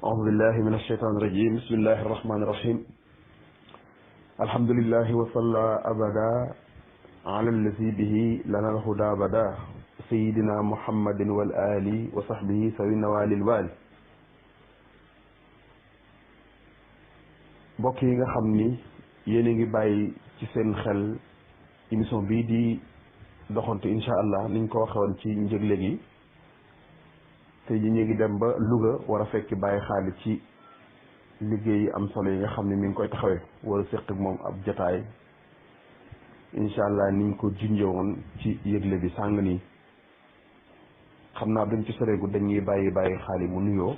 أعوذ بالله من الشيطان الرجيم بسم الله الرحمن الرحيم الحمد لله وصلى أبدا على الذي به لنا الهدى بدا سيدنا محمد والآل وصحبه سوي النوال الوال mbokk yi nga xam ni yéen a ngi bàyyi ci seen xel émission bii di doxantu incha allah niñ ko waxee woon ci njëgle gi te ji ñu ngi dem ba Louga war a fekki bàyyi xaali ci liggéey am solo yi nga xam ne mi ngi koy taxawee war a séq ak moom ab jataay incha allah niñ ko junjee woon ci yëgle bi sàng nii xam naa duñ ci soreegu dañuy bàyyi xaali mu nuyoo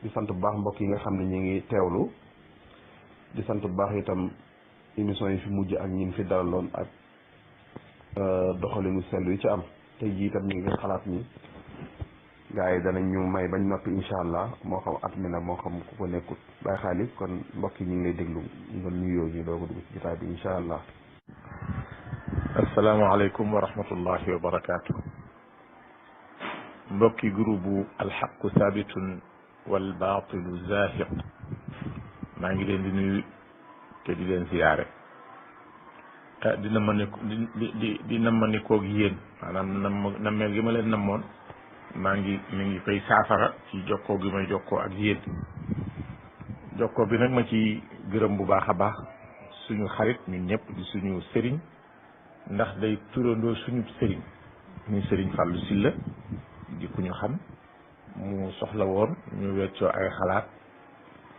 di sant bu baax mbokk yi nga xam ne ñu ngi teewlu di sant bu baax itam émission yi fi mujj ak ñin fi dalaloon ak doxalinu sellu yi ci am tey jii itam ñu ngi xalaat ni gars yi danañ ñu may bañ noppi incha allah moo xam at mi nag moo xam ku ko nekkut bàyyi xaalis kon mbokk yi ñu ngi lay déglu nga nuyoo ñu doog a dugg ci jotaay bi incha allah. asalaamaaleykum wa rahmatullahi wa barakaatu. mbokki groupe alxaqu saabitun wal baatilu zaahiq maa ngi leen di nuyu te di leen ziyaare dina ma ne di namma ni koog yéen maanaam nammeel gi ma leen namoon mi ngi koy saafara ci jokkoo gi may jokkoo ak yéen jokkoo bi nag ma ci gërëm bu baax a baax suñu xarit ñun ñëpp di suñu sëriñ ndax day turandoo suñu sëriñ muy sëriñ Fallou Sylla di ku ñu xam mu soxla woon ñu weccoo ay xalaat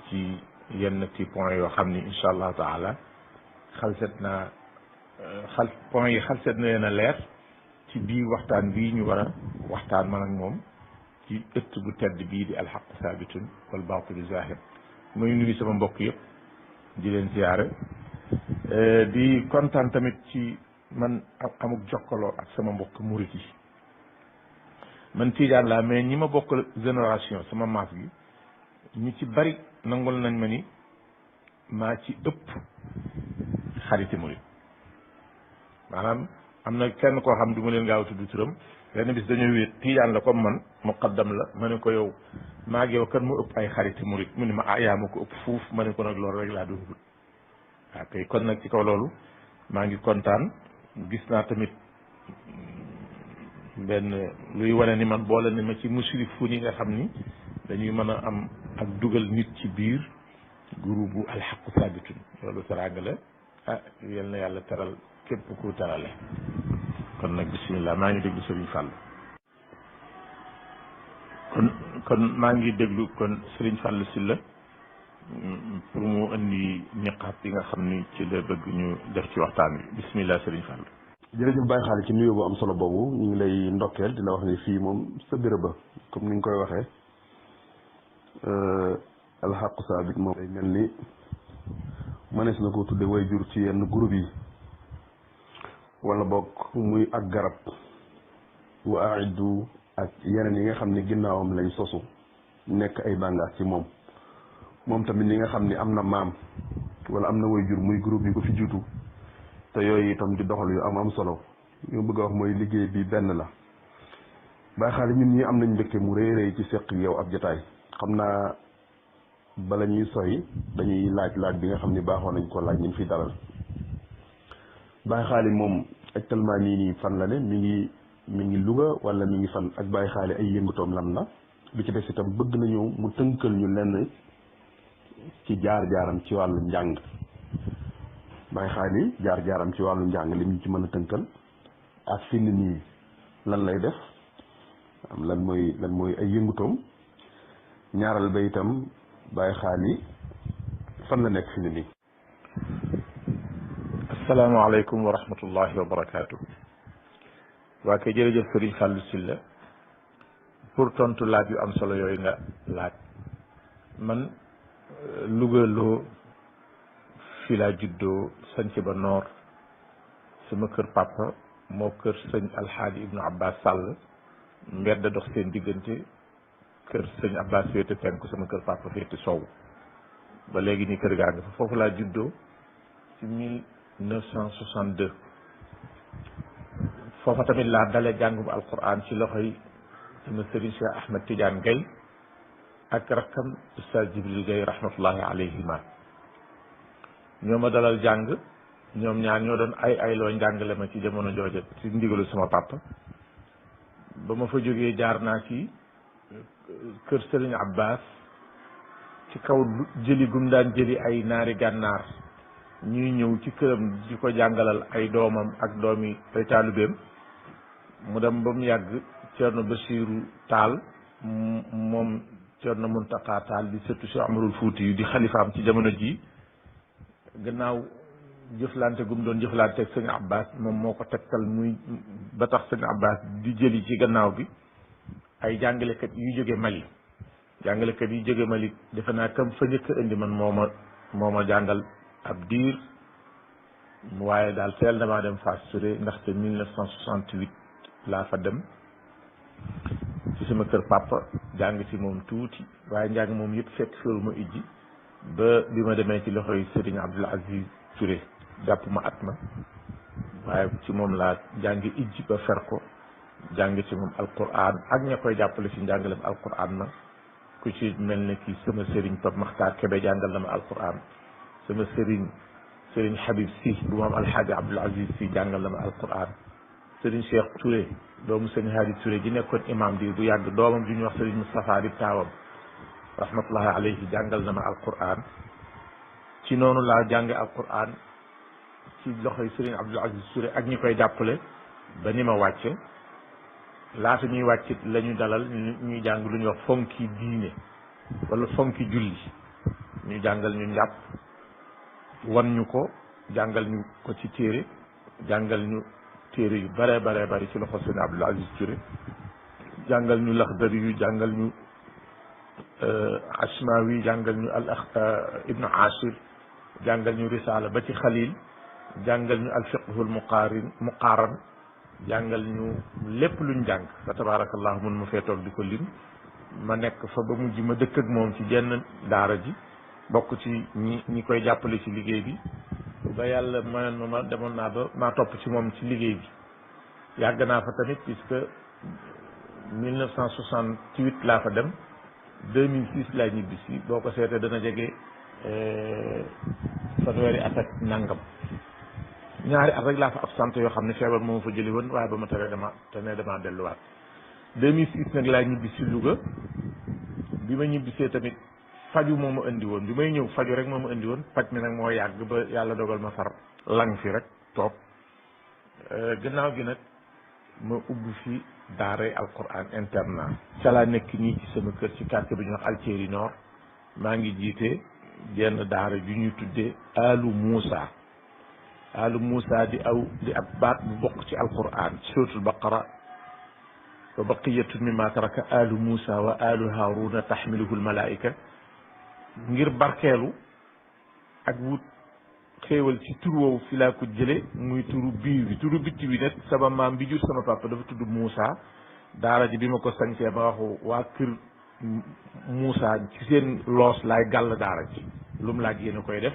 ci yenn ci point yoo xam ni incha allahu taala point yi xalset na leen a leer ci biir waxtaan bii ñu war a waxtaan man ak moom ci ëtt bu tedd bii di alxaqu saabitun wal baatilu zaahir muy nuyu sama mbokk yëpp di leen ziyaare di kontaan tamit ci man amuk jokkaloo ak sama mbokk murit yi man tiijaan laa mais ñi ma bokk génération sama maas gi ñi ci bari nangul nañ ma ni maa ci ëpp xariti murit maanaam am na kenn koo xam du ma leen gaaw tudd turam benn bis dañoo wéet tiijaan la comme man muqaddam la ma ne ko yow maa ngi yow kan mu ëpp ay xariti murit mu ne ma yaa ma ko ëpp fuuf ma ne ko nag loolu rek laa doon wut waaw kay kon nag ci kaw loolu maa ngi kontaan gis naa tamit benn luy wane ni man boole ni ma ci musrifu yi nga xam ni dañuy mën a am ak dugal nit ci biir groupe bu alxaqu saabitun loolu teraanga la yal na yàlla teral képp ku terale kon nag bisimilah maa ngi déglu Serigne Fall kon maa ngi déglu kon Serigne Fall Sylla pour mu indi niqaat yi nga xam ni ci la bëgg ñu def ci waxtaan wi bisimilah Serigne Fall. jërëjëf Baye Xaali ci nuyoo bu am solo boobu ñu ngi lay ndokkeel di la wax ni fii moom sa béréb ba comme ni nga koy waxee alxaqu saabit moom day mel ni mënees na ko tudde way jur ci yenn groupe yi wala bokk muy ak garab wa aiddu ak yeneen yi nga xam ne ginnaawam lañ sosu nekk ay bàngaas ci moom tamit li nga xam ni am na maam wala am na way jur muy groupe yi ko fi jiitu te yooyu itam di doxal yu am solo ñu bëgg a wax mooy liggéey bi benn la Baye Xaali ñun ñi am nañ mbégte mu rëy rëy ci seq yow ab jotaay xam naa bala ñuy soy dañuy laaj bi nga xam ni baaxoo nañ ko laaj ñu fi dalal Baye Xaali moom actuellement nii fan la ne mi ngi Louga wala mi ngi fan ak Baye Xaali ay yëngutoom lan la bi ci des itam bëgg nañu mu tënkal ñu lenn ci jaar-jaaram ci wàllu njàng Baye Xaali jaar-jaaram ci wàllu njàng li mu ci mën a tënkal ak fi mu nii lan lay def am lan mooy ay yëngutoom ñaaral ba itam Baye Xaali fan la nekk fi mu nii. asalaamaaleykum wa rahmatullahi wa barakaatu. waa kay jërëjëf Serigne Fallou Sylla pour tontu laaj yu am solo yooyu nga laaj man Louga loo fi laa juddoo sanc ba noor sama kër papa moo kër sëñ alxaaji ibnu abbas sàll mbedd dox seen diggante kër sëñ abbas féete penku sama kër papa féete sow ba léegi nii kër gaa nga fa foofu laa juddoo ci 1962 foofa tamit laa dale jàngum alquran ci loxoy sama sëriñ Cheikh Ahmed Tidiane Gaye ak rakkam Oustaz Jibril Gaye rahmatullahi alayhima ñoo ma dalal jàng ñoom ñaar ñoo doon ay loo njàngale ma ci jamono jooja ci ndigalu sama papa ba ma fa jógee jaar naa ci kër Serigne Abbas ci kaw jëli gum daan jëli ay naari gànnaar ñuy ñëw ci këram di ko jàngalal ay doomam ak doomi ay taalibeem mu dem ba mu yàgg Ceerno Basiiru Taal moom Ceerno Muntaqa Taal di sëttu Cheikh Amarul Fuuti yu di xalifaam ci jamono ji gannaaw jëflante gum doon jëflante ak sëñ Abbas moom moo ko tegtal muy ba tax sëñ Abbas di jëli ci gannaaw bi ay jàngalekat yu jóge Mali jàngalekat yu jóge Mali defe naa kam fa njëkk indi man moo ma jàngal ab diir waaye daal teel damaa dem Fass Touré ndaxte 1968 laa fa dem ci sama kër papa jàng ci moom tuuti waaye njàng moom yëpp fekk féeru ma ijji ba bi ma demee ci loxoy Serigne Abdoul Aziz Touré jàpp ma at ma waaye ci moom laa jàng ijji ba fer ko jàng ci moom alquran ak ña koy jàppale ci njàngalem alquran ma ku ci mel ne kii sama Serigne Pape Makhtar Kébé jàngal na ma alquran sama Serigne Habib Sy bu moom Alhaji Abdoul Aziz Sy jàngal na ma alquran Serigne Cheikh Touré doomu Serigne Hadi Touré ji nekkoon imam di bu yàgg doomam ju ñuy wax Serigne Moustapha di taawam rahmatullahi alayhi jàngal na ma alquran ci noonu laa jàng alquran ci loxoy Serigne Abdoul Aziz Touré ak ñi koy jàppale ba ni ma wàcce laata ñuy wàcc la ñu dalal ñuy jàng lu ñuy wax fonki diine wala fonki julli ñu jàngal ñu njàpp wan ñu ko jàngal ñu ko ci téere jàngal ñu téere yu bare bare bari ci loxo Serigne Abdoul Aziz Touré jàngal ñu Laxdari yu jàngal ñu Ashmawi jàngal ñu Ibnu Ashir jàngal ñu Risaala ba ci Xalil jàngal ñu alfiqhul muqaaran jàngal ñu lépp luñ jàng fa tabarakallahu mun ma fee toog di ko lim ma nekk fa ba mujj ma dëkk ak moom ci jenn daara ji bokk ci ñi koy jàppale ci liggéey bi ba yàlla mayoon ma demoon naa ba maa topp ci moom ci liggéey bi yàgg naa fa tamit puisque 1968 laa fa dem 2006 laa ñibbi si boo ko seetee dana jege fanweeri at ak nangam ñaari at rek laa fa absenté yoo xam ne feebar moo fa jëli woon waaye ba ma damaa delluwaat 2006 nag laa ñibbi si Louga bi ma ñibbisee tamit faju moo ma indi woon bi may ñëw faju rek moo ma indi woon faj mi nag moo yàgg ba yàlla dogal ma far lang fi rek toog gannaaw gi nag ma ubbi fi daaray alquran internat ca laa nekk nii ci sama kër ci quartier bi ñuy wax Altieri Nord maa ngi jiite jenn daara ju ñuy tuddee Alu Moussa di ab baat bu bokk ci alquran ci suratul baqara wa baqiyatu mimma taraka alu Moussa wa alu Haruna taxmiluhu almalaika ngir barkeelu ak wut xéewal ci tur woowu fi laa ko jële muy turu biir bi turu bitti bi nag sama maam bi jur sama papa dafa tudd Moussa daara ji bi ma ko sañsee ma waxu waa kër Moussa ci seen loos laay gàll daara ji lu mu laaj yéen a koy def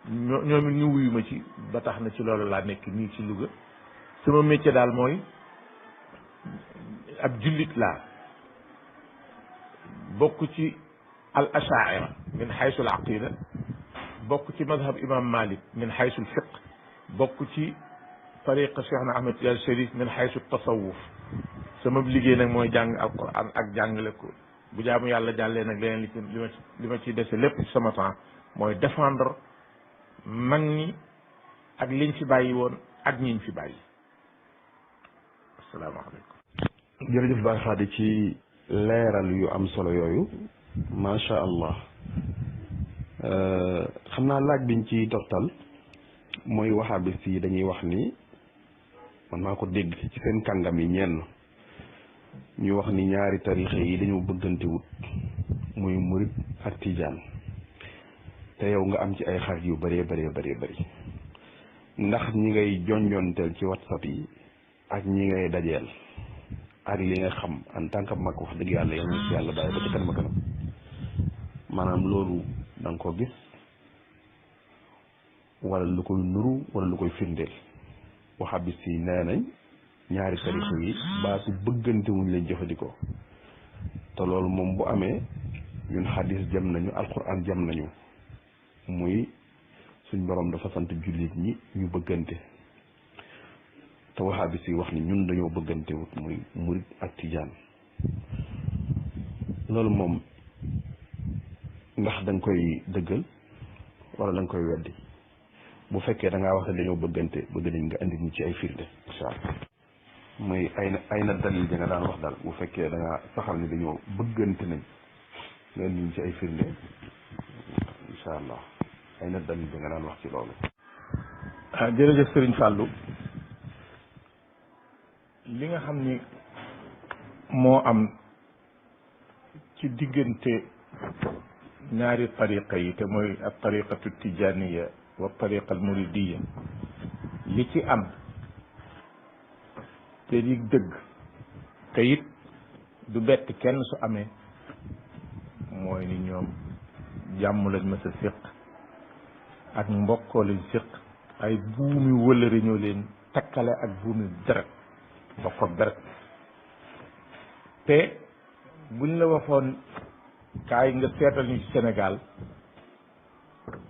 ñoom it ñu wuyu ma ci ba tax na ci loolu laa nekk nii ci Louga sama métier daal mooy ab jullit laa bokk ci al ashaira min xaysu al aqida bokk ci madhab imam Malik min xaysu al fiq bokk ci tariqa Cheikhna Ahmed Tidiane Chérif min xaysu tasawuf sama liggéey nag mooy jàng alquran ak jàngale ko bu jaamu yàlla jàllee nag leneen li ma ciy dese lépp ci sama temps mooy défendre mag ñi ak liñ fi bàyyi woon ak ñiñ fi bàyyi asalaamaaleykum. jërëjëf Baye Khady ci leeral yu am solo yooyu macha allah xam naa laaj biñ ci toftal mooy wahabis yi dañuy wax ni man maa ko dégg ci seen kàngam yi ñenn ñu wax ni ñaari tarixa yi dañoo bëggante wut muy murit ak tijaan te yow nga am ci ay xarit yu bëree bëri ndax ñi ngay jonjonteel ci whatsapp yi ak ñi ngay dajeel ak li nga xam en tant que mag wax dëgg yàlla yow ñu ci yàlla bàyyi ba ci kanam kanam maanaam loolu da nga ko gis wala lu koy nuru wala lu koy firndeel wahabis yi nee nañ ñaari tarixa yi baatu bëggante wuñ leen jëfandikoo te loolu moom bu amee ñun xadis jam nañu alquran jam nañu muy suñ borom dafa sant jullit ñi ñu bëggante te wahabi si wax ni ñun dañoo bëggante wut muy murit ak tijaan loolu moom ndax da nga koy dëggal wala da nga koy weddi bu fekkee da ngaa wax ne dañoo bëggante bëgg nañ nga andi ñu ci ay firnde incha allah muy ay na dalil ja nga daan wax daal bu fekkee da ngaa saxal ni dañoo bëggante nañ nga andi ñu ci ay firnde incha allah ay na dalil ja nga daan wax ci loolu. jërëjëf Serigne Fallou li nga xam ni moo am ci diggante ñaari tariqa yi te mooy ak tariqatu tijaniya wa tariqa al muridiya li ci am te di dëgg te it du bett kenn su amee mooy ni ñoom jàmm lañ ma sa séq ak mbokkoo lañ séq ay buumi wëlëri ñoo leen takkale ak buumi deret bokk ak deret te buñ la waxoon kaay nga seetal ñu ci Sénégal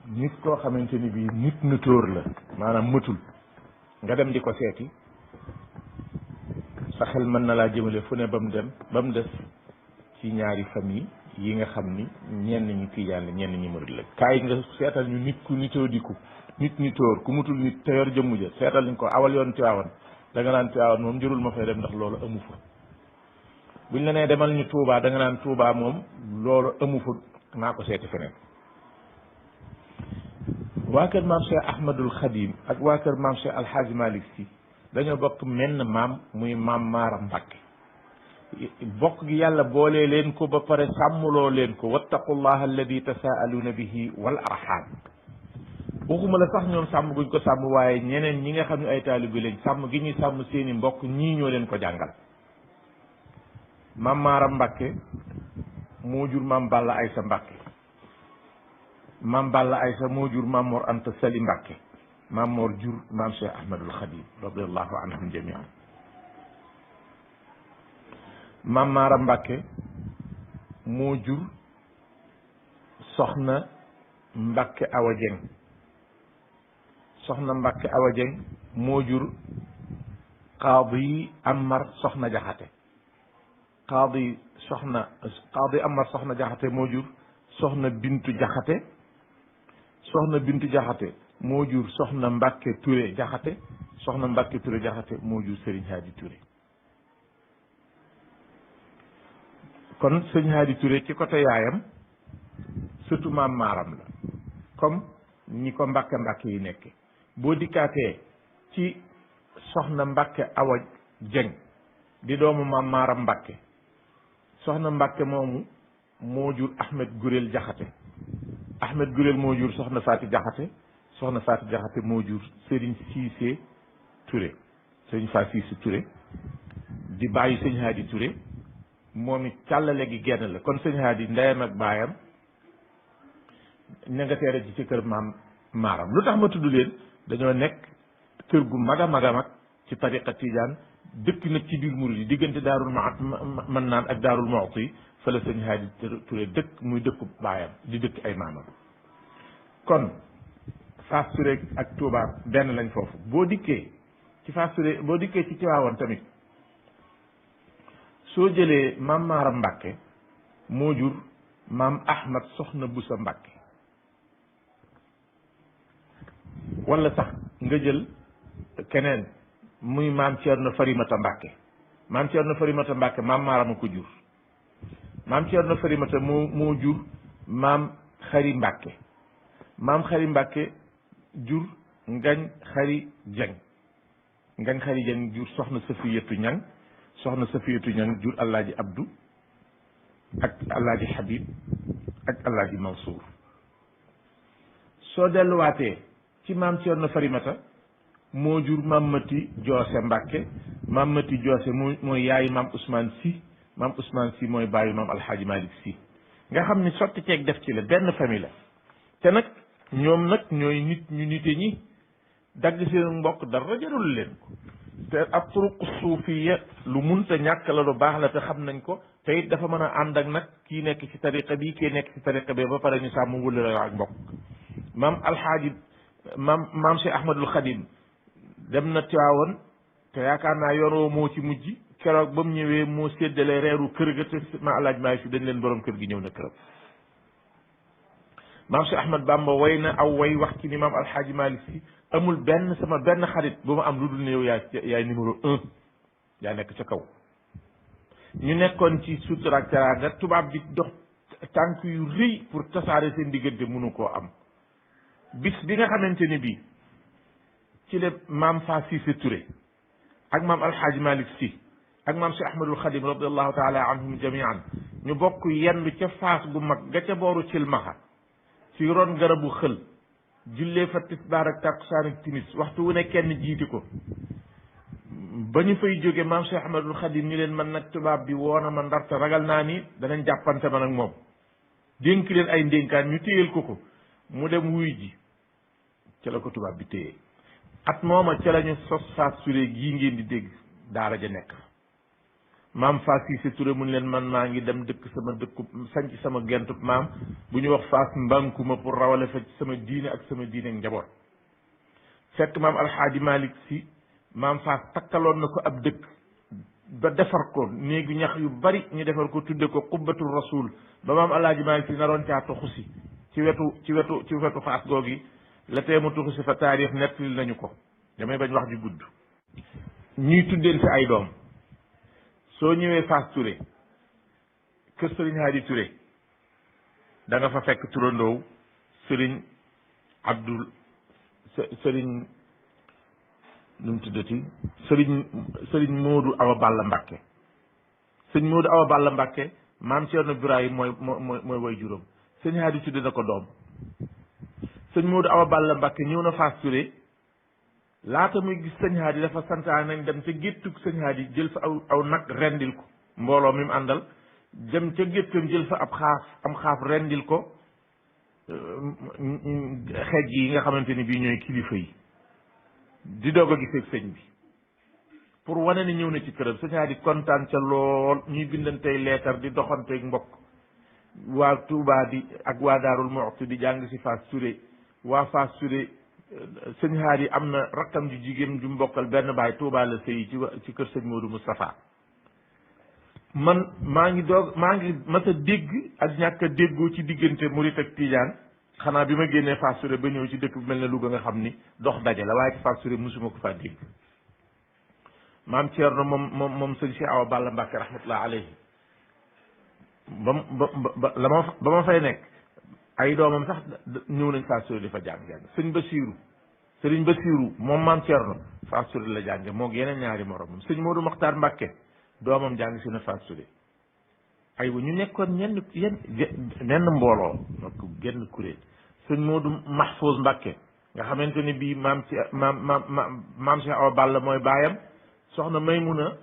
nit koo xamante ni bii nit na tóor la maanaam mëtul nga dem di ko seeti sa xel mën na laa jëmale fu ne ba mu des ci ñaari famille yi nga xam ni ñenn ñi tijaan la ñenn ñi murid la kaay nga seetal ñu nit ku nitoo diku nit ñi tóor ku mutul nit te yor jëmmu ja seetal ñu ko awal yoon Tiwaawan da nga naan Tiwaawan moom jërul ma fay dem ndax loolu amu fa buñ la nee demal ñu Touba da nga naan Touba moom loolu amu fa naa ko seeti feneen waa kër maam Cheikh Ahmadul Khadim ak waa kër maam Cheikh Alhaaji Malick Sy dañoo bokk menn maam muy maam Maaram Mbàkke bokk gi yàlla boolee leen ko ba pare sàmmuloo leen ko wattaqullaha alladi tasaaluuna bihi wal arham waxuma la sax ñoom sàmm guñ ko sàmm waaye ñeneen ñi nga xam ne ay taalibe lañ sàmm gi ñuy sàmm seeni mbokk ñii ñoo leen ko jàngal maam Maaram Mbàkke moo jur maam Balla Aysa Mbàkke maam Balla Aysa moo jur maam Mor Anta Sali Mbàkke maam Mor jur maam Cheikh Ahmadul Khadim radiallahu anhum jamian maam Maaram Mbàkke moo jur soxna Mbàkke Awa Jeng soxna Mbàkke Awa Jeng moo jur qaadi Amar soxna Jaxate qaadi Amar soxna Jaxate moo jur soxna Bintu Jaxate soxna Bintu Jaxate moo jur soxna Mbàkke Ture Jaxate soxna Mbàkke Ture Jaxate moo jur Serigne Hadi Ture kon Serigne Hadi Ture ci côté yaayam surtout maam Maaram la comme ñi ko Mbàkke Mbàkke yi nekke boo dikkaatee ci soxna Mbàkke Awa Jeng di doomu maam Maaram Mbàkke soxna Mbàkke moomu moo jur Ahmed Gurel Jaxate Ahmed Gurel moo jur soxna Faati Jaxate soxna Faati Jaxate moo jur Serigne Cissé Touré Serigne Faati Cissé Touré di bàyyi Serigne Hadi Touré moom it càllale gi genn la kon Serigne Hadi ndeyam ak baayam ña nga teere ci kër maam Maaram lu tax ma tudd leen dañoo nekk kër gu mag a mag a mag ci tariqa tijaan dëkk nag ci biir murid yi diggante daarul man naan ak daarul Muxti fa la Serigne Hadi Touré dëkk muy dëkku baayam di dëkk ay maamam kon Fass Touré ak Touba benn lañ foofu boo dikkee ci Fass Touré boo dikkee ci Tiwaawan tamit soo jëlee maam Maaram Mbàkke moo jur maam Ahmad soxna Busa Mbàkke wala sax nga jël keneen muy maam Ceerno Farimata Mbàkke maam Ceerno Farimata Mbàkke maam Maaram a ko jur maam Ceerno Farimata moo jur maam Xari Mbàkke maam Xari Mbàkke jur Ngañ Xari Jeng Ngañ Xari Jeng jur soxna Safiyatu Ñang soxna Safiyatu Ñang jur Allaaji Abdu ak Allaaji Habib ak Allaaji Mansour soo delluwaatee ci maam Ceerno Farimata moo jur maam Mati Joose Mbàkke maam Mati Joose mooy yaayu maam Ousmane Sy maam Ousmane Sy mooy baayu maam Alxaaji Malick Sy nga xam ni sotti ceeg def ci la benn famille la te nag ñoom nag ñooy nit ñu nite ñi dagg seen mbokk dara jarul leen ko te ab turuq suufiya lu munta ñàkk la lu baax la te xam nañ ko te it dafa mën a ànd ak nag kii nekk ci tariqa bi kii nekk ci tariqa bi ba pare ñu sàmm wëllëre ak mbokk maam alxaaji maam Cheikh Ahmadul Xadim dem na Tiwaawan te yaakaar naa yoon woo moo ci mujj keroog ba mu ñëwee moo séddale reeru kër ga te ma alaaj maay fi dañ leen borom kër gi ñëw na këram maam Cheikh Ahmad Bamba way na aw way wax ci ni maam alxaaji Malick si amul sama benn xarit bu ma am lu dul ne yow yaay numéro 1 yaa nekk ca kaw ñu nekkoon ci sutura ak teraanga tubaab bi dox tànk yu rëy pour tasaare seen diggante mënu koo am bis bi nga xamante ni bii ci la maam Fa Cissé Touré ak maam alxaaji Malick si ak maam Cheikh Ahmadul Xadim radiallahu taala anhum jamian ñu bokk yendu ca faas gu mag ga ca booru cilmaxa ci ron garabu xël jullee fa tisbaar ak takkusaan ak timis waxtu wu ne kenn jiiti ko ba ñu fay jóge maam Cheikh Ahmadul Xadim ñu leen man nag tubaab bi woona ma ndarta ragal naa ni danañ jàppante man ak moom dénk leen ay ndénkaan ñu téyel ko mu dem wuy ji ca la ko tubaab bi téye at mooma ca la ñu sos Fass Touré gii ngeen di dégg daara ja nekk maam Fass Cissé Touré mun leen man maa ngi dem dëkk sama dëkku sanc sama gentub maam bu ñu wax Fass Mbankuma pour rawale fa sama diine ak sama diine ak njaboot fekk maam alxaaji Malick si maam Fass takkaloon na ko ab dëkk ba defar ko néegu ñax yu bari ñu defar ko tudde ko qubbatul rasul ba maam alxaaji Malick si naroon caa toxu si ci wetu Fass googi la teemu tuxu si fa taarix nettali nañu ko damay bañ wax ju gudd ñuy tuddeen si ay doom soo ñëwee Fass Touré kër Serigne Hadi Touré da nga fa fekk turandoow Serigne Abdul Serigne nu mu tuddati Serigne Modou Awa Balla Mbakke Serigne Modou Awa Balla Mbakke maam Thierno Birahim mooy way juróom Serigne Hadi tudde na ko doom Serigne Modou Awa Balla Mbakke ñëw na Fass Touré laata muy gis sëñ Hadi dafa santaan nañ dem ca géttug sëñ Hadi jël fa aw nag rendil ko mbooloo mi mu àndal dem ca géttam jël fa am xaaf rendil ko xeej yi nga xamante ni bii ñooy kilifa yi di doog a gisee sëñ bi pour wane ni ñëw na ci këram sëñ Hadi kontaan ca lool ñuy bindantey leetar di doxanteeg mbokk waa Touba di ak waa Daarul Muxti di jàng si Fass Touré waa Fass Touré sëñ Hadi am na rakkam ju jigéen ju mbokkal benn baay Touba la sëy ci kër sëñ Modou Moustapha man maa ngi mas a dégg ak ñàkk a déggoo ci diggante Murit ak Tijaan xanaa bi ma génnee Fass Touré ba ñëw ci dëkk bu mel ne Louga nga xam ni dox daje la waaye ci Fass Touré mosuma ko faa dégg maam Thierno moom sëñ Cheikh Awa Balla Mbacke rahmatullah alayhi ba ma fay nekk ay doomam sax ñëw nañ Fass Touré di fa jàng sëriñ Basiiru moom maam Thierno Fass Touré la jànge moog yeneen ñaari moromam sëñ Modou Makhtar Mbacke doomam jàng si na Fass Touré aywa ñu nekkoon nenn mbooloo donc genn kuréel sëñ Modou Mahfouz Mbacke nga xamante ni bii maam Cheikh Awa Balla mooy baayam soxna Maymuna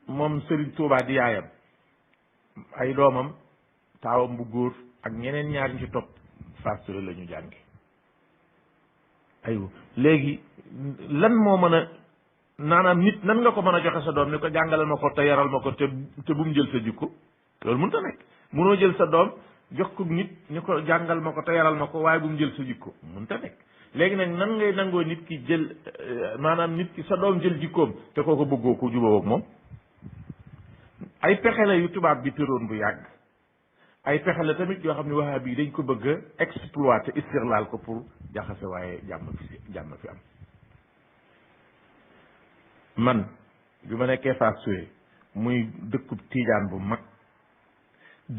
moom Serigne Touba di yaayam ay doomam taawam bu góor ak ñeneen ñaar ñu ci topp Fass Touré la ñu jànge aywa léegi lan moo mën a naanaam nit nan nga ko mën a joxe sa doom ni ko jàngalal ma ko te yaral ma ko te bu mu jël sa jikko loolu mënut a nekk mënoo jël sa doom jox ko nit ni ko jàngal ma ko te yaral ma ko waaye bu mu jël sa jikko mënut a nekk léegi nag nan ngay nangoo nit ki jël maanaam nit ki sa doom jël jikkoom te kooko bëggoo ko jubóo ak moom ay pexe la yu tubaab bi tëroon bu yàgg ay pexe la tamit yoo xam ne wahabi yi dañ ko bëgg a exploiter istirlaal ko pour jaxase waaye jàmm fi am man bi ma nekkee Fass Touré muy dëkkub tiijaan bu mag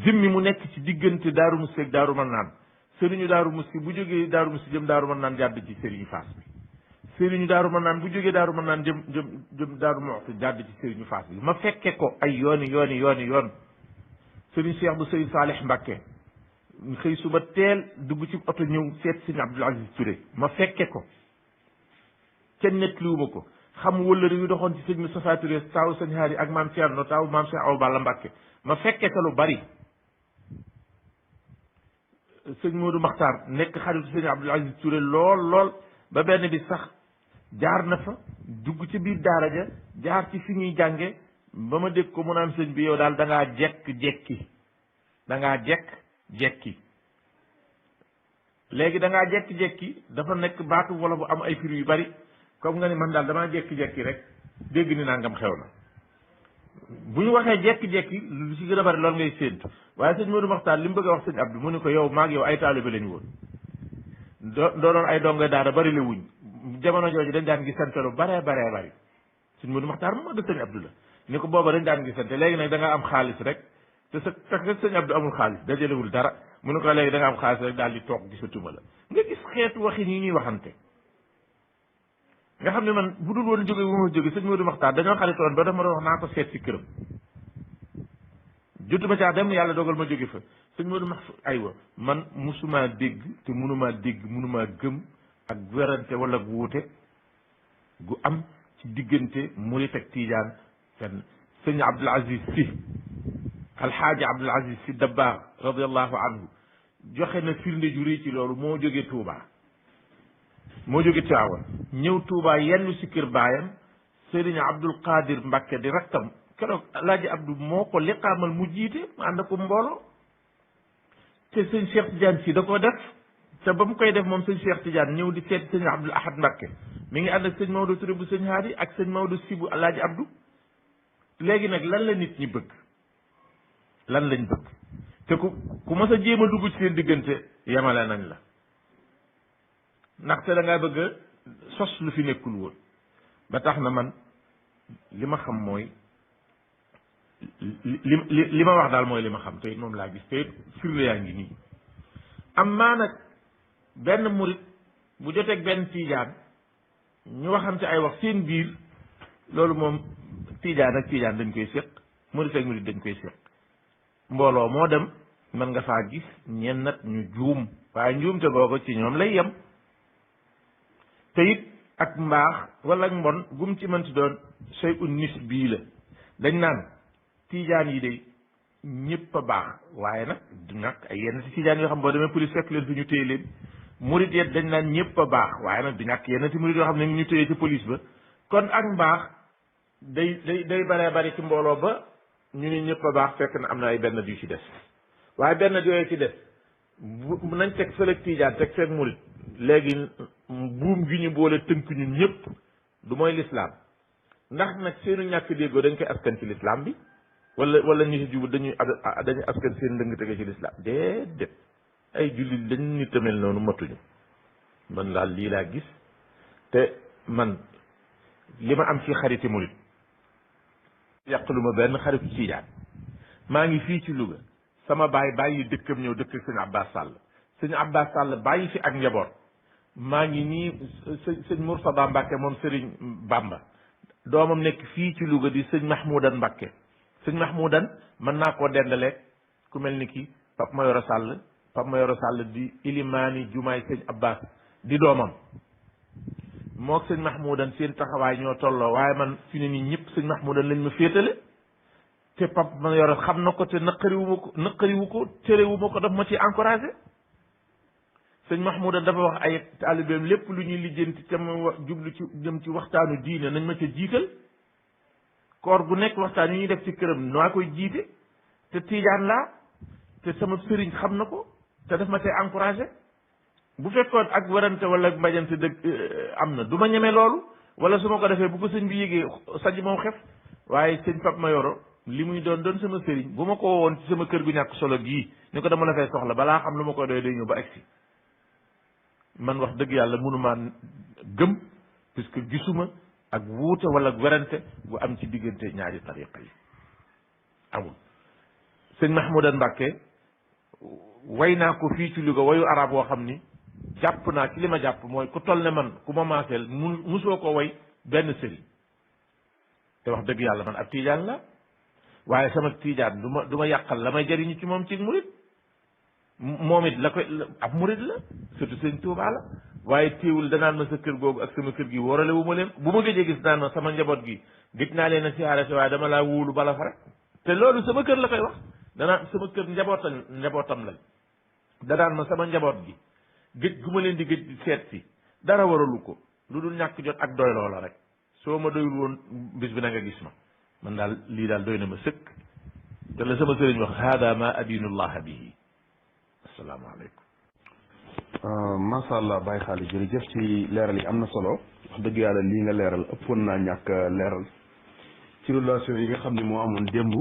jëmmi mu nekk ci diggante Daaru Musti ak Daaru Marnaan sëriñu Daaru Musti bu jógee Daaru Musti jëm Daaru Marnaan jàdd ci sëriñu Fass bi sëriñu Daaru Marnaan bu jógee Daaru Marnaan jëm Daaru Muxti jàdd ci sëriñu Fass bi ma fekke ko ay yooni yoon sëriñ Cheikh bu sëriñ Saalih Mbàkke xëy suba teel dugg ci oto ñëw seet sëriñ Abdul Aziz Touré ma fekke ko kenn nettaliwuma ko xam wëllëri yu doxoon ci sëñ Moustapha Touré taaw sëñ Hadi ak maam Thierno taaw maam Cheikh Awa Balla Mbàkke ma fekke ko lu bari sëñ Modou Makhtar nekk xaritu sëñ Abdul Aziz Touré lool ba benn bi sax jaar na fa dugg ci biir daara ja jaar ci fi ñuy jànge ba ma dégg ko mu naan sëñ bi yow daal da ngaa jekk-jekki da ngaa jekk-jekki léegi da ngaa jekki-jekki dafa nekk baatu wala bu am ay firi yu bari comme nga ni man daal damaa jekki-jekki rek dégg ni nangam xew na bu ñu waxee jekki-jekki lu ci gën a bari loolu ngay séentu waaye sëñ Modou Makhtar li mu bëgg a wax sëñ Abdou mu ni ko yow maag yow ay taalibe lañu woon doonoon ay dongo daara bari la wuñ jamono jooju dañ daan gisante lu baree bari sëñ Modou Makhtar moom ak sëñ Abdou la ni ko booba dañ daan gisante léegi nag da nga am xaalis rek te sa fekk sëñ Abdou amul xaalis dajalewul dara mu ne ko léegi da nga am xaalis rek daal di toog gisatuma la nga gis xeetu waxin yi ñuy waxante nga xam ne man bu dul woon jóge bu ma jóge sëñ Modou Makhtar dañoo xaritoon ba dafa ma doon wax naa ko seet si këram jotu ba caa dem yàlla dogal ma jóge fa sëñ Modou Makhtar aywa man musumaa dégg te munumaa gëm ak werante wala wuute gu am ci diggante murit ak tiijaan fenn sëñ Abdoul Aziz Sy alxaaji Abdoul Aziz Sy Dabakh radiallahu anhu joxe na firnde ju rëy ci loolu moo jóge Touba moo jóge Tiwaawan ñëw Touba yenn si kër baayam Serigne Abdoul Qadir Mbakke di rakkam keroog alaaji Abdou moo ko liqaamal mu jiite mu ànd ko mbooloo te sëñ Cheikh Tidiane si da ko def te ba mu koy def moom sëñ Cheikh Tidiane ñëw di seet sëñ Abdoul Ahad Mbakke mi ngi ànd ak sëñ Maodo Touré bu sëñ Haadi ak sëñ Maodo si bu alaaji Abdou léegi nag lan la nit ñi bëgg lan lañ bëgg te ku mas a jéem a dugg ci seen diggante yemale nañ la ndaxte da ngaa bëgg a sos lu fi nekkul woon ba tax na man li ma xam mooy li ma wax daal mooy li ma xam te moom laa gis te firnde yaa ngi nii am maa nag benn murit bu joteeg benn tiijaan ñu waxante ay wax seen biir loolu moom tiijaan ak tiijaan dañ koy séq murit ak murit dañ koy séq mbooloo moo dem mën nga faa gis ñenn nag ñu juum waaye njuum te googu ci ñoom lay yem te it ak mbaax wala ak mbon gum ci mënti doon shay'un nisbi la dañ naan tiijaan yi de ñëpp a baax waaye nag du ñàkk ay yenn ci tiijaan yoo xam boo demee police fekk leen fi ñu téye leen murit yet dañ naan ñëpp a baax waaye nag du ñàkk yenn ci murit yoo xam ne ñu téye ci police ba kon ak mbaax day baree bari ci mbooloo ba ñu ni ñëpp a baax fekk na am na ay benn yu ci des waaye benn yooyu ci des bu nañ teg fële tiijaan teg fekk murit léegi buum gi ñu boole tënk ñun ñëpp du mooy lislaam ndax nag seenu ñàkk déggoo dañ koy askan ci lislaam bi wala ñu si jub dañuy askan seen ndëng tege ci lislaam déedéet ay jullit dañ nit a mel noonu matuñu man daal lii laa gis te man li ma am ci xariti murit yàqalu ma benn xaritu tiijaan maa ngi fii ci Louga sama baay bàyyi dëkkam ñëw dëkk sëñ Abbas Sall sëñ Abbas Sall bàyyi fi ak njaboot maa ngi nii sëñ Murtada Mbàkke moom sëriñ Bamba doomam nekk fii ci Louga di sëñ Mahmoudan Mbàkke sëñ Mahmoudan mën naa koo dendaleeg ku mel ni ki Pape Mayoro Sall di ilimaani jumaay sëñ Abbas di doomam mook sëñ Mahmoudan seen taxawaay ñoo tolloo waaye man fi ne nii ñëpp sëñ Mahmoudan lañ ma féetale te Pape Mayoro xam na ko te naqariwu ko terewuma ko daf ma ci encouragé sëñ Mahmoudan dafa wax ay taalibeem lépp lu ñuy lijjanti te ma jublu ci jëm ci waxtaanu diine nañ ma ca jiital koor gu nekk waxtaan yi ñuy def ci këram noo koy jiite te tiijaan laa te sama sëriñ xam na ko te daf ma cay encouragé bu fekkoon ak warante wala ak mbajante dëgg am na du ma ñeme loolu wala su ma ko defee bu ko sëñ bi yégee saj moom xef waaye sëñ Pape Mayoro li muy doon sama sëriñ bu ma ko woon ci sama kër gu ñàkk solo gii ni ko dama la fay soxla balaa xam lu ma koy doy day ñëw ba egsi man wax dëgg yàlla mënumaa gëm puisque gisuma ak wuute wala ak werante bu am ci diggante ñaari tariqa yi amul sëñ Mahmoudan Mbàkke way naa ko fii ci Louga wayu arab woo xam ni jàpp naa ci li ma jàpp mooy ku toll ne man ku ma maaseel musoo ko way benn sëriñ te wax dëgg yàlla man ab tiijaan la waaye sama tiijaan du ma yàqal la may jariñu ci moom ci murit moom it la koy ab murit la surtout sëñ Tuubaa la waaye téewul danaan ma sa kër googu ak sama kër gi wóorale wu ma leen bu ma gëjee gis naan ma sama njaboot gi gëj naa leen a siyaare si waaye dama laa wóolu bala fa rek te loolu sama kër la koy wax danaan sama kër njabootam lañ danaan ma sama njaboot gi gëj gu ma leen di gëj di seet si dara waralu ko lu dul ñàkk jot ak doy loola rek soo ma doyul woon bis bi na nga gis ma man daal lii daal doy na ma sëkk te la sama sëriñ wax hada ma adinullah bihi asalaamaaleykum. macha allah Baye Xaali jërëjëf ci leeral yi am na solo wax dëgg yàlla lii nga leeral ëppoon naa ñàkk leeral ci relation yi nga xam ne moo amoon démb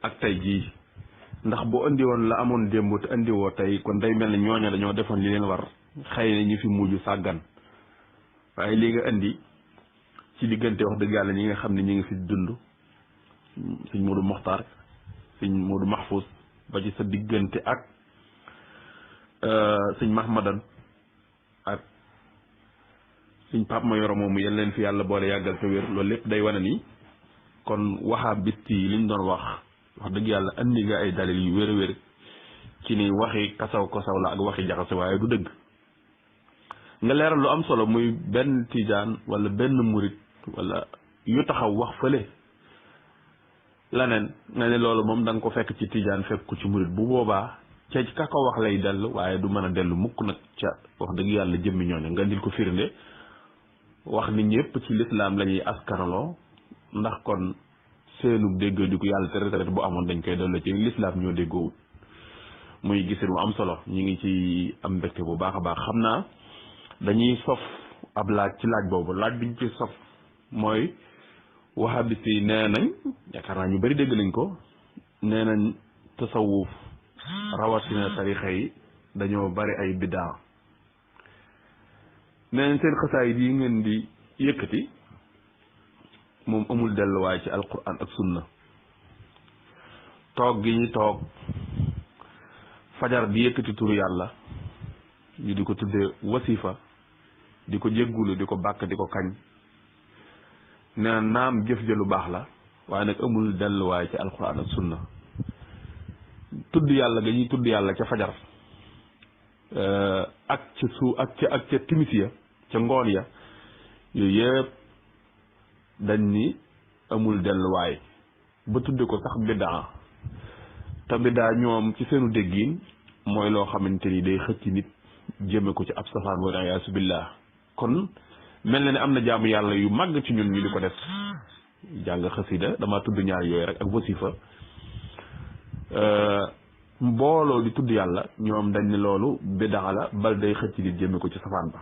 ak tey jii ndax boo indi woon la amoon démb te indi woo tey kon day mel ne ñooña dañoo defoon li leen war xëy na ñu fi mujj sàggan waaye lii nga indi ci diggante wax dëgg yàlla ñi nga xam ne ñi ngi fi dund sëñ Modou Mokhtar sëñ Modou Mahfouz ba ci sa diggante ak sëñ Mahmadan ak sëñ Pape Mayoro moomu yal leen fi yàlla boole yàggal te wér loolu lépp day wane ni kon wahabit yi liñ doon wax dëgg yàlla andi nga ay dalil yu wér a wér ci ni waxi kasaw kasaw la ak waxi jaxase waaye du dëgg nga leeral lu am solo muy benn tijaan wala benn murit wala yu taxaw wax fële laneen nga ne loolu moom da nga ko fekk ci tijaan fekk ko ci murit bu boobaa ca ka ko wax lay dellu waaye du mën a dellu mukk nag ca wax dëgg yàlla jëmmi ñooñu nga ndil ko firnde wax ni ñëpp ci lislaam la ñuy askanaloo ndax kon seenu déggoo di ko yàlla tere bu amoon dañ koy dellu ci lislaam ñoo déggoowut muy gisin mu am solo ñu ngi ci am mbégte bu baax a baax xam naa dañuy sof ab laaj ci laaj boobu laaj biñ ci sof mooy wahabis yi nee nañ yaakaar naa ñu bari dégg nañ ko nee nañ tasawuf rawatina tarixa yi dañoo bari ay biddaa nee nañ seen xasaayid yi ngeen di yëkkati moom amul delluwaay ci alquran ak sunna toog gi ñu toog fajar di yëkkati turu yàlla ñu di ko tuddee wasifa di ko jéggulu di ko bàkk di ko kañ nee na naam jëf ja lu baax la waaye nag amul delluwaay ci alquran ak sunna tudd yàlla ga ñuy tudd yàlla ca fajar ak ca ak ca timis ya ca ngoon ya yooyu yëpp dañ ni amul delluwaay ba tudde ko sax biddaa te biddaa ñoom ci seenu déggin mooy loo xamante ni day xëcc nit jëme ko ci ab safaan wala yaasu billah kon mel na ne am na jaamu yàlla yu màgg ci ñun ñu di ko def jàng xasida dama tudd ñaar yooyu rek ak wasifa mbooloo di tudd yàlla ñoom dañ ne loolu biddaa la bal day xëcc nit jëme ko ci safaan ba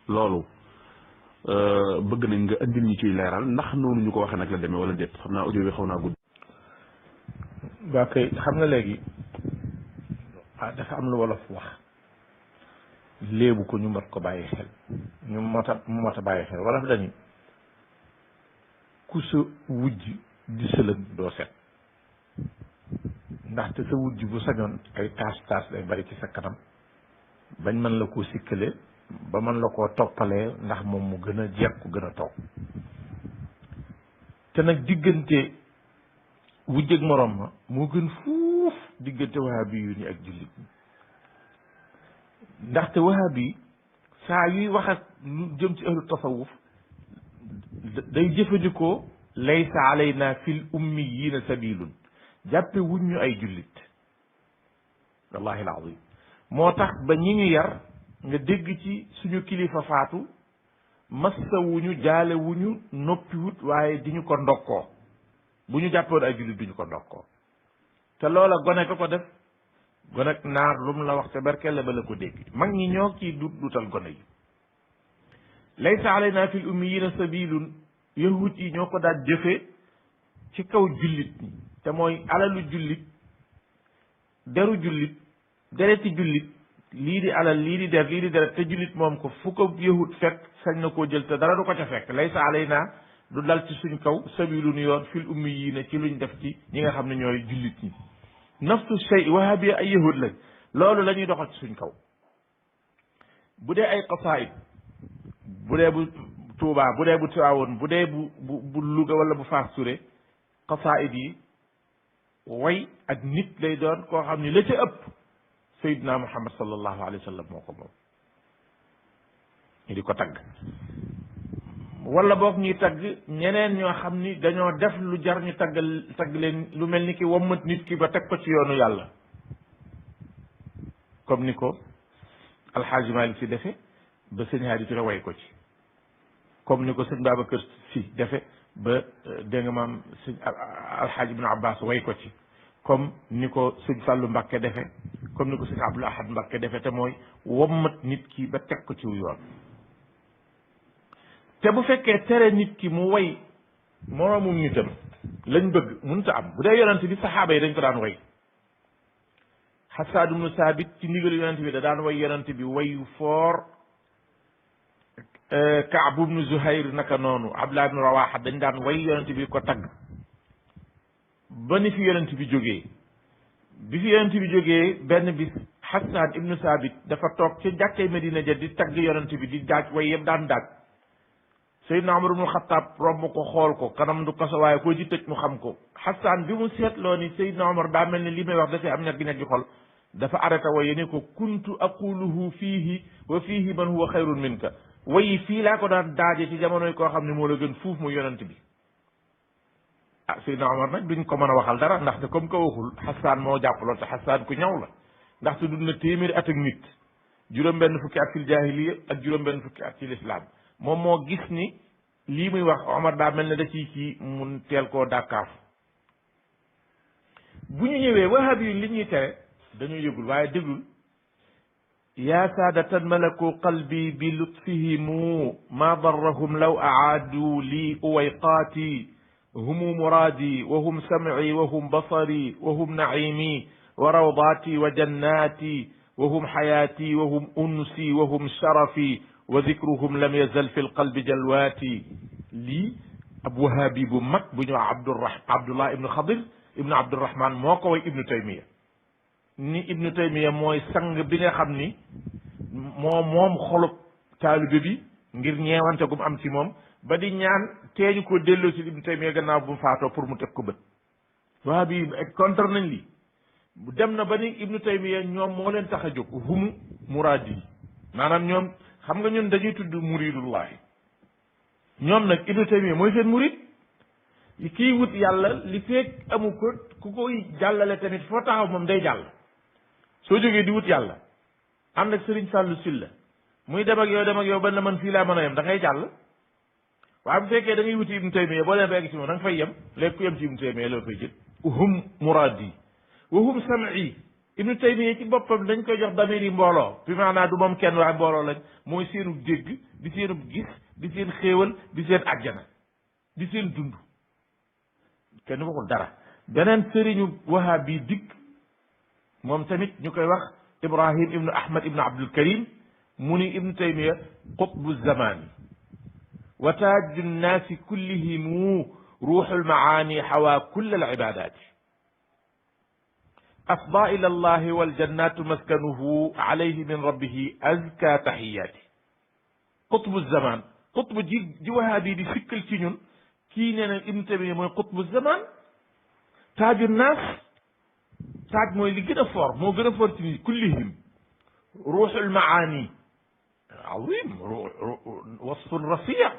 loolu bëgg nañ nga andil ñu ciy leeral ndax noonu ñu ko waxee nag la demee wala déet xam naa audio bi xaw naa gudd. waa kay xam nga léegi dafa am lu wolof wax léebu ko ñu mat ko bàyyi xel ñu mat a bàyyi xel wolof dañu ku sa wujj di sëlëm doo set ndaxte sa wujj bu sañoon ay taas day bari ci sa kanam bañ mën la koo sikkale ba mën la koo toppalee ndax moom mu gën a jekku gën a toog te nag diggante wujj ak moroom ma moo gën fuuf diggante wahabi yu ni ak jullit ñi ndaxte wahabi saa yuy wax ak lu jëm ci ahlu tasawuf day jëfandikoo laysa alayna fil ummiyina sabilun jàppe wuñ ñu ay jullit wallahi alazim moo tax ba ñi ñu yar nga dégg ci suñu kilifa faatu massawuñu jaale wuñu noppiwut waaye di ñu ko ndokkoo bu ñu jàppoon ay jullit duñu ko ndokkoo te loola gone ko def gone ak naar lu mu la wax te barkelle ba la ko dégg mag ñi ñoo ciy dutal gone yi laysa alayna fil ummiyina sabilun yahut yi ñoo ko daan jëfe ci kaw jullit ñi te mooy alalu jullit deru jullit dereti jullit lii di alal lii di der lii di deret te jullit moom ko fu ko yahut fekk sañ na koo jël te dara du ko ca fekk laysa alayna du dal ci suñ kaw sabilun yoon fil ummiyina ci luñ def ci ñi nga xam ne ñooy jullit ñi nafsu shay wahabi ay yahud lañ loolu la ñuy doxal ci suñ kaw bu dee ay qasaid bu dee bu Tuubaa bu dee bu Tiwaawoon bu dee bu Louga wala bu Faas Touré qasaid yi way ak nit lay doon koo xam ni la ca ëpp Seydina Muhammad sallallahu alayhi wa sallam moo ko moom ñu di ko tagg wala boog ñuy tagg ñeneen ñoo xam ni dañoo def lu jar ñu tagg leen lu mel ni ki wommat nit ki ba teg ko ci yoonu yàlla comme ni ko alxaaji Malik Si defe ba sëñ Haadi Ture way ko ci comme ni ko sëñ Babacar Si defe ba dégg nga maam sëñ alxaaj ibnu abbas way ko ci comme ni ko sëñ Fàllu Mbàkke defe comme ni ko sëñ Abdul Ahad Mbàkke defe te mooy wommat nit ki ba teg ko ci yoon te bu fekkee tere nit ki mu way moroomum nitam lañ bëgg mënut a am bu dee yonent bi saxaaba yi dañ ko daan way Xasaan ibnu Saabit ci ndigalu yonent bi da daan way yonent bi wayu foor Kaab ibnu Zuhayr naka noonu Abdullah ibnu Rawaxa dañ daan way yonent bi ko tagg ba ni fi yonent bi jógee bi fi yonent bi jógee benn bis Xasaan ibnu Saabit dafa toog ci jàkkee Medina ja di tagg yonent bi di daaj way yëpp daan daaj Seydina Umar ibnu Xattaab romb ko xool ko kanam du kaso waaye koo ci tëj mu xam ko Xasaan bi mu seetloo ni Seydina Umar daa mel ni li may wax dafay am ñaggi xol dafa arrêté waye ni ko kuntu aquluhu fiihi wa fiihi man huwa xayrun minka wayi fii laa ko daan daaje ci jamonoy koo xam ne moo la gën fuuf mu yonent bi ah Seydina Omar nag duñ ko mën a waxal dara ndaxte comme que waxul Xasaan moo jàppaloon te Xasaan ku ñaw la ndaxte dund na téeméeri at ak nit juróom-benn fukki at fil jaahiliya ak juróom-benn fukki at ci lislaam moom moo gis ni lii muy wax Omar daa mel ne da ciy kii mun teel koo dàkkaaf bu ñu ñëwee wahabi yi li ñuy tere dañoo yëgul waaye déglul yaa saadatan malaku qalbi bi lutfihimu ma darrahum law aadu lii uwayqaati humu muraadi wa hum samci wa hum basari wa hum naciimi wa rawdaati wa jannaati wa hum xayaati wa hum unsi wa hum sharafi wa dikruhum lam yazal fi lqalbi jalwaati lii ab wahabi bu mag bu ñu wax Abdullah ibnu Xadir ibnu Abdurahman moo ko way Ibnu Taymiya ni Ibnu Taymiya mooy sang bi nga xam ni moom xolub taalibe bi ngir ñeewante gu mu am ci moom ba di ñaan teeñu ko delloo ci Ibnu Taymiya gannaaw bu mu faatoo pour mu teg ko bët waa bi contre nañ lii dem na ba ni Ibnu Taymiya ñoom moo leen tax a jóg humu muraadi yi maanaam ñoom xam nga ñun dañuy tudd muridullahi ñoom nag Ibnu Taymiya mooy seen murid kii wut yàlla li feek amu ko ku koy jàllale tamit foo taxaw moom day jàll soo jógee di wut yàlla ànd ak Sëriñ Fàllu Silla muy dem ak yow ba na man fii laa mën a yem da ngay jàll waaye bu fekkee da ngay wuti Ibnu Taymiya boo leen ba egg ci moom da nga fay yem léegi ku yem ci Ibnu Taymiya la koy jël hum muraadi wa hum sam'i Ibnu Taymiya ci boppam dañ koy jox damir yi mbooloo bi maanaa du moom kenn waaye mbooloo lañ mooy seenu dégg di seenu gis di seen xéewal di seen àjjana di seen dund kenn waxul dara beneen sëriñu wahabi dikk moom tamit ñu koy wax Ibrahim ibnu Ahmad ibnu Abdul Karim mu ni Ibnu Taymiya qutbu zamani wa taaju nnaasi kullihimu ruuxul maani xawaa kull al ibadaati afda ila allahi waljannatu maskanuhu alayhi min rabbihi azka taxiyaati qutbu zaman qutbu ji wahabi di sikkal ci ñun kii nee na Ibnu Taymiya mooy qutbu zaman taaju naas taaj mooy li gën a fort moo gën a fort ci ni kullihim ruuxul maani azim wasfun rafiq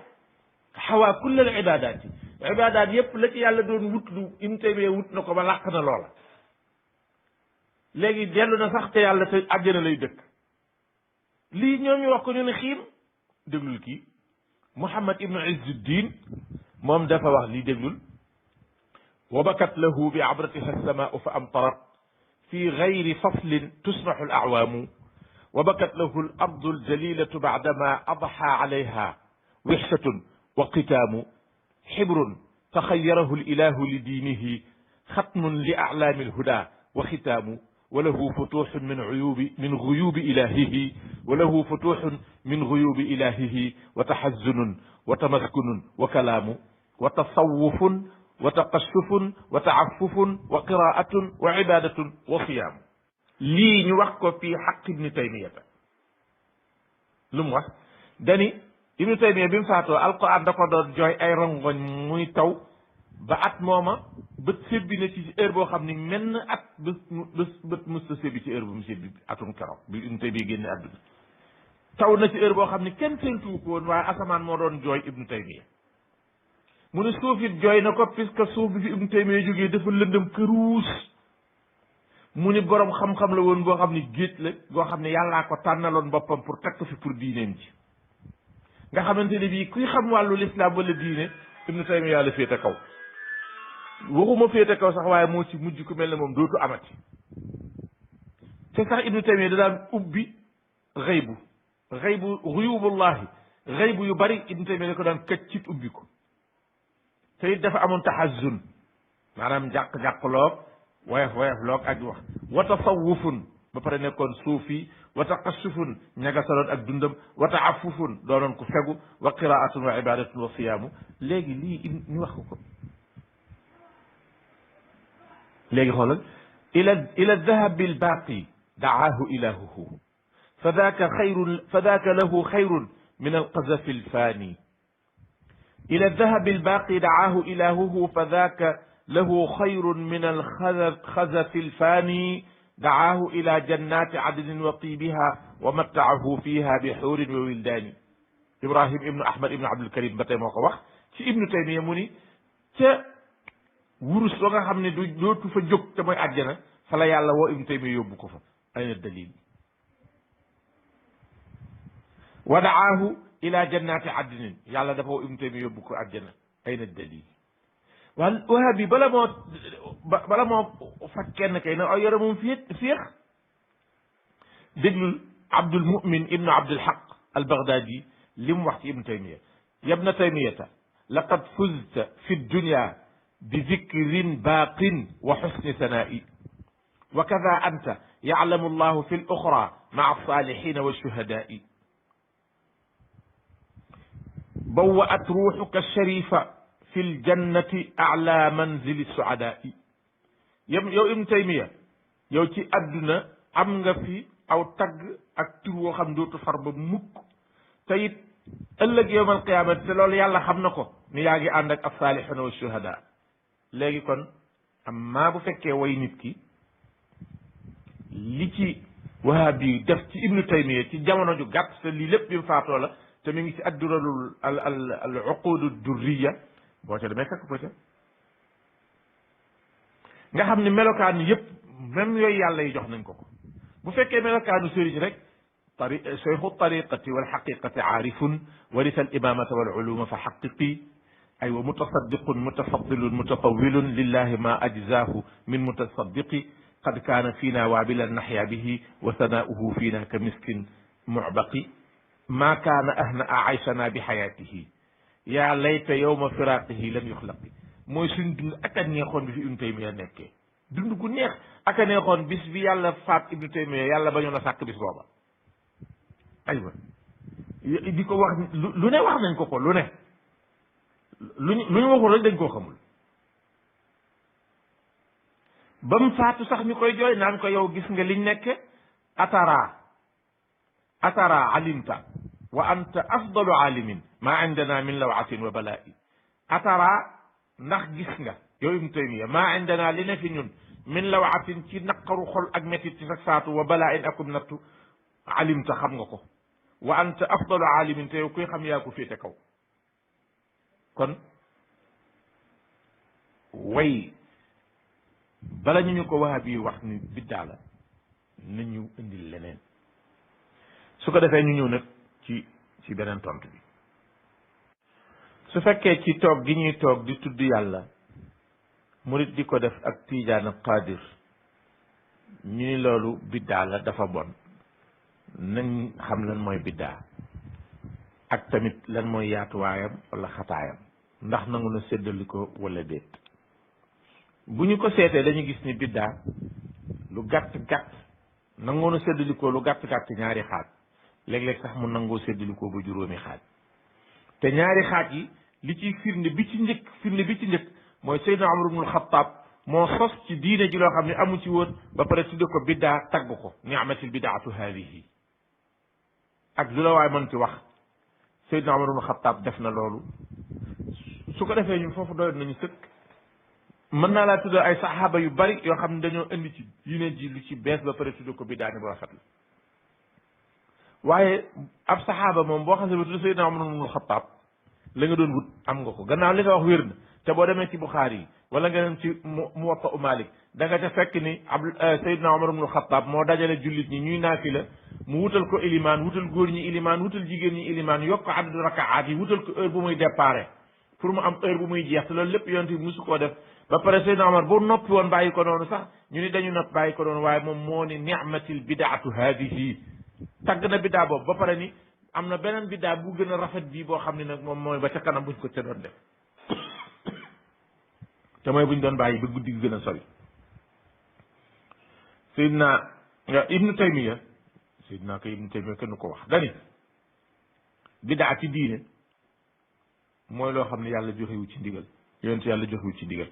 xawaa kull al ibadaat yi ibadaat yépp la ci yàlla doon wut lu Ibnu Taymiya wut na ko ba làq na loola léegi dellu na sax te yàlla te àjjana lay dëkk lii ñoom ñu wax ko ñu ne xiim déglul kii Muhammad ibnu Izzuddin moom dafa wax lii déglul wa bakat lahu bi abratiha alsamaau fa amtarat fi gayri faslin tusmaxu alacwaamu wa bakat lahu alardu aljalilatu bacdama adxa calayha wixshatun wa qitaamu xibrun taxayarahu alilahu lidiinihi xatmun li aclaami alhuda wa xitaamu wa lahu futuxun min guyubi ilahihi wa lahu futuxun min guyubi ilahihi wa taxazunun wa tamaskunun wa kalaamu wa tasawufun wa taqashufun wa taafufun wa qiraatun wa ibadatun wa siyaamu lii ñu wax ko fii xaq Ibnu Taymiyata lu mu wax dani Ibnu Taymiya bi mu faatoo alquran da ko doon jooy ay rongoñ muy taw ba at mooma bët sébbi na ci heure boo xam ni menn at bët musta sébbi ci heure bu mu sébbi atum keroog bi Ibnu Taymiya génne àdduna taw na ci heure boo xam ni kenn séentuwu ko woon waaye asamaan moo doon jooy Ibnu Taymiya mu ne suuf it jooy na ko puisque suuf bi fi Ibnu Taymiya jógee dafa lëndëm këruus mu ni borom xam-xam la woon boo xam ni géej la boo xam ne yàllaa ko tànnaloon boppam pour teg ko fi pour diineem ji nga xamante ne bii kuy xam wàllu lislaam wala diine ibnu taymiya la féete kaw waxuma féete kaw sax waaye moo ci mujj ku mel ne moom dootu amati te sax ibnu taymiya da daan ubbi xëybu xuyubullahi xëybu yu bari ibnu taymiya da ko daan këccit ubbi ko te it dafa amoon taxazun maanaam jàq-jàqloog woyof loog ak wax wa tasawufun ba pare nekkoon suufi wa taqassufun ñagasaloon ak dundam wa taafufun doonoon ku fegu wa qiraatun wa ibadatun wa siyaamu léegi lii ñu wax ko léegi xoolal ila dahabi albaaqi daahu ilahuhu fa daaka lahu xayrun min alqazafi alfaani ila dahabi albaaqi daahu ilahuhu fa daaka lahu xayrun min alxazafi alfaani daahu ila jannati adnin wa tiibiha wa mattaahu fiha bi xuurin wa wildaani Ibrahim ibnu Ahmad ibnu Abdul Karim ba tey moo ko wax ci ibnu Taymiya mu ni ca wurus ba nga xam ne dootu fa jóg te mooy àjjana fa la yàlla woo ibnu Taymiya yóbbu ko fa ayna dalil wa daahu ila jannati adnin yàlla dafa woo ibnu Taymiya yóbbu ko àjjana ayna dalil waaw wahabi bala moo faj kenn kay na ay yore moom féex déglul Abdul Mumin ibnu Abdul Haq al Baghdadi li mu wax ci ibnu Taymiya yabna taymiyata laqad fuzta fi dunya bi dikrin baaqin wa xusni sanaa'i wa kada anta yaclamu allahu fi l-uxra maca alsaalixina walshuhadaa'i bawwa'at ruuxuka sharifa fi ljannati aclaa manzili sucadaa'i yow Ibnu Taymiya yow ci adduna am nga fi aw tagg ak tur woo xam dootu far ba mukk te it ëllëg yowm alqiyaamati te loolu yàlla xam na ko ni yaa ngi ànd ak alsaalixina walshuhadaa léegi kon amma bu fekkee way nit ki li ci wahabi def ci ibnu taymiya ci jamono ju gàtt te lii lépp bi mu faatoo la te mi ngi ci adduralul al uqudu durriya boo ca demee fekk ko ca nga xam ne melokaan yëpp même yooyu yàlla yi jox nañ ko ko bu fekkee melokaanu sëriñ rek cheikhu tariqati wal xaqiqati aarifun warisa al imamata wal uluma fa xaqiqi aywa mutasaddiqun mutafadilun mutatawilun lillahi ma ajzaahu min mutasaddiqi qad kaana fiina waabilan naxya bihi wa sanaauhu fiina ka miskin mucbaqi maa kaana ahnaa aysana bi xayaatihi yaa layta yowma firaaqihi lam yuxlaqi mooy suñ dund ak a neexoon bi fi Ibnu Taymiya nekkee dund gu neex ak a neexoon bis bi yàlla faat Ibnu Taymiya yàlla bañoon a sàkk bis booba aywa di ko wax lu ne wax nañ ko ko lu ne lu ñu waxul rek dañ koo xamul ba mu faatu sax ñu koy jooy naan ko yow gis nga liñ nekke atara alimta wa anta afdalu alimin ma indana min lawatin wa balaa'i atara ndax gis nga yow Ibnu Taymiya ma indana li ne fi ñun min lawatin ci naqaru xol ak métit ci sax faatu wa balaa'in akum nattu alimta xam nga ko wa anta afdalu alimin te yow kuy xam yaa ko féete kaw kon way bala ñu ko wahabi yi wax ni biddaa la nañu indil leneen su ko defee ñu ñëw nag ci beneen tontu bi su fekkee ci toog gi ñuy toog di tudd yàlla murit di ko def ak tiijaan ak qaadir ñu ni loolu biddaa la dafa bon nañ xam lan mooy biddaa ak tamit lan mooy yaatuwaayam wala xataayam ndax nangu na séddali ko wala déet bu ñu ko seetee dañu gis ni biddaa lu gàtt-gàtt nangoo na séddali ko lu gàtt-gàtt ñaari xaaj léeg-léeg sax mu nangoo séddali ko ba juróomi xaaj te ñaari xaaj yi li ciy firnde bi ci njëkk mooy Seydina Umar ibnul Xattaab moo sos ci diine ji loo xam ne amu ci woon ba pare tudde ko biddaa tagg ko ni'matil biddaatu haadihi ak lu la waay mën ci wax Seydina Umar ibnul Xattaab def na loolu su ko defee ñun foofu doyoon nañu sëkk mën naa laa tuddal ay saxaaba yu bari yoo xam ne dañoo indi ci diine ji lu ci bees ba pare tudde ko biddaa ne bu rafet la waaye ab saxaaba moom boo xasee ba tudd Seydina Umar ibnul Xattaab la nga doon wut am nga ko gannaaw li nga wax wér na te boo demee ci Buxaari yi wala nga dem ci Muwatta u Maalik da nga ca fekk ni Seydina Umar ibnul Xattaab moo dajale jullit ñi ñuy naafila mu wutal ko ilimaan wutal góor ñi ilimaan wutal jigéen ñi ilimaan yokk addu rakaat yi wutal ko heure bu muy déparé pour mu am heure bu muy jeex te loolu lépp yonent bi musu koo def ba pare Seydina Omar bu noppi woon bàyyi ko noonu sax ñu ni dañu nopp bàyyi ko noonu waaye moom moo ni ni'matil bidaatu haadihi tagg na biddaa boobu ba pare ni am na beneen biddaa bu gën a rafet bii boo xam ne nag moom mooy ba ca kanam buñ ko ca doon def te mooy buñ doon bàyyi ba guddi gi gën a sori Seydina Ibnu Taymiya kenn ko wax dani biddaa ci diine mooy loo xam ne yàlla joxewu ci ndigal yonent yàlla joxewu ci ndigal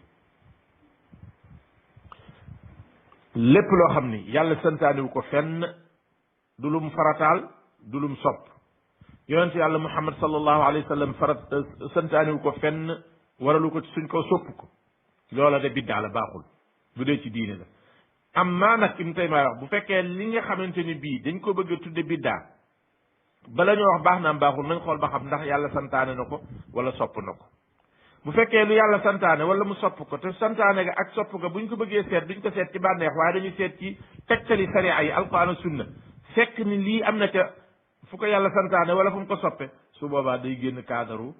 lépp loo xam ni yàlla santaanewu ko fenn du lum farataal du lum sopp yonent yàlla muhammad sallallahu alayhi wa sallam santaanewu ko fenn waralu ko ci suñ ko sopp ko loola de biddaa la baaxul bu dee ci diine la am maa nag Ibnu Taymiyya wax bu fekkee li nga xamante ni bii dañ ko bëgg a tudde biddaa bala ñoo wax baax naam baaxul nañ xool ba xam ndax yàlla santaane na ko wala sopp na ko bu fekkee lu yàlla santaane wala mu sopp ko te santaane ga ak sopp ga buñ ko bëggee seet duñ ko seet ci bànneex waaye dañuy seet ci tegtali sariya yi alquran ak sunna fekk ni lii am na ca fu ko yàlla santaane wala fu mu ko soppe su boobaa day génn kaadaru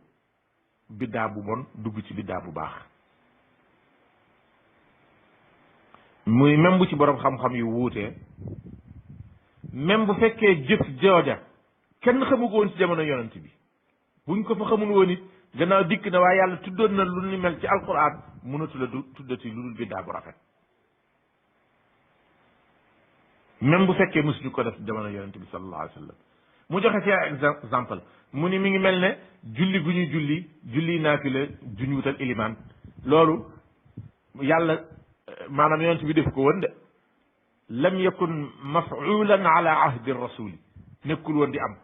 biddaa bu bon dugg ci biddaa bu baax muy même bu ci borom xam-xam yu wuutee même bu fekkee jëf jooja kenn xamu ko woon ci jamono yonent bi buñ ko fa xamul woon it gannaaw dikk na waaye yàlla tuddoon na lu ni mel ci alquran mënatu la tuddati lu dul biddaa bu rafet même bu fekkee mosuñu ko def jamono yonent bi sallallahu alayhi wa sallam mu joxe ci exemple mu ni mi ngi mel ne julli gu ñu julli naafila ju ñu wutal ilimaan loolu yàlla maanaam yonent bi def ko woon de lam yakun mafulan ala ahdi rasuli nekkul woon di am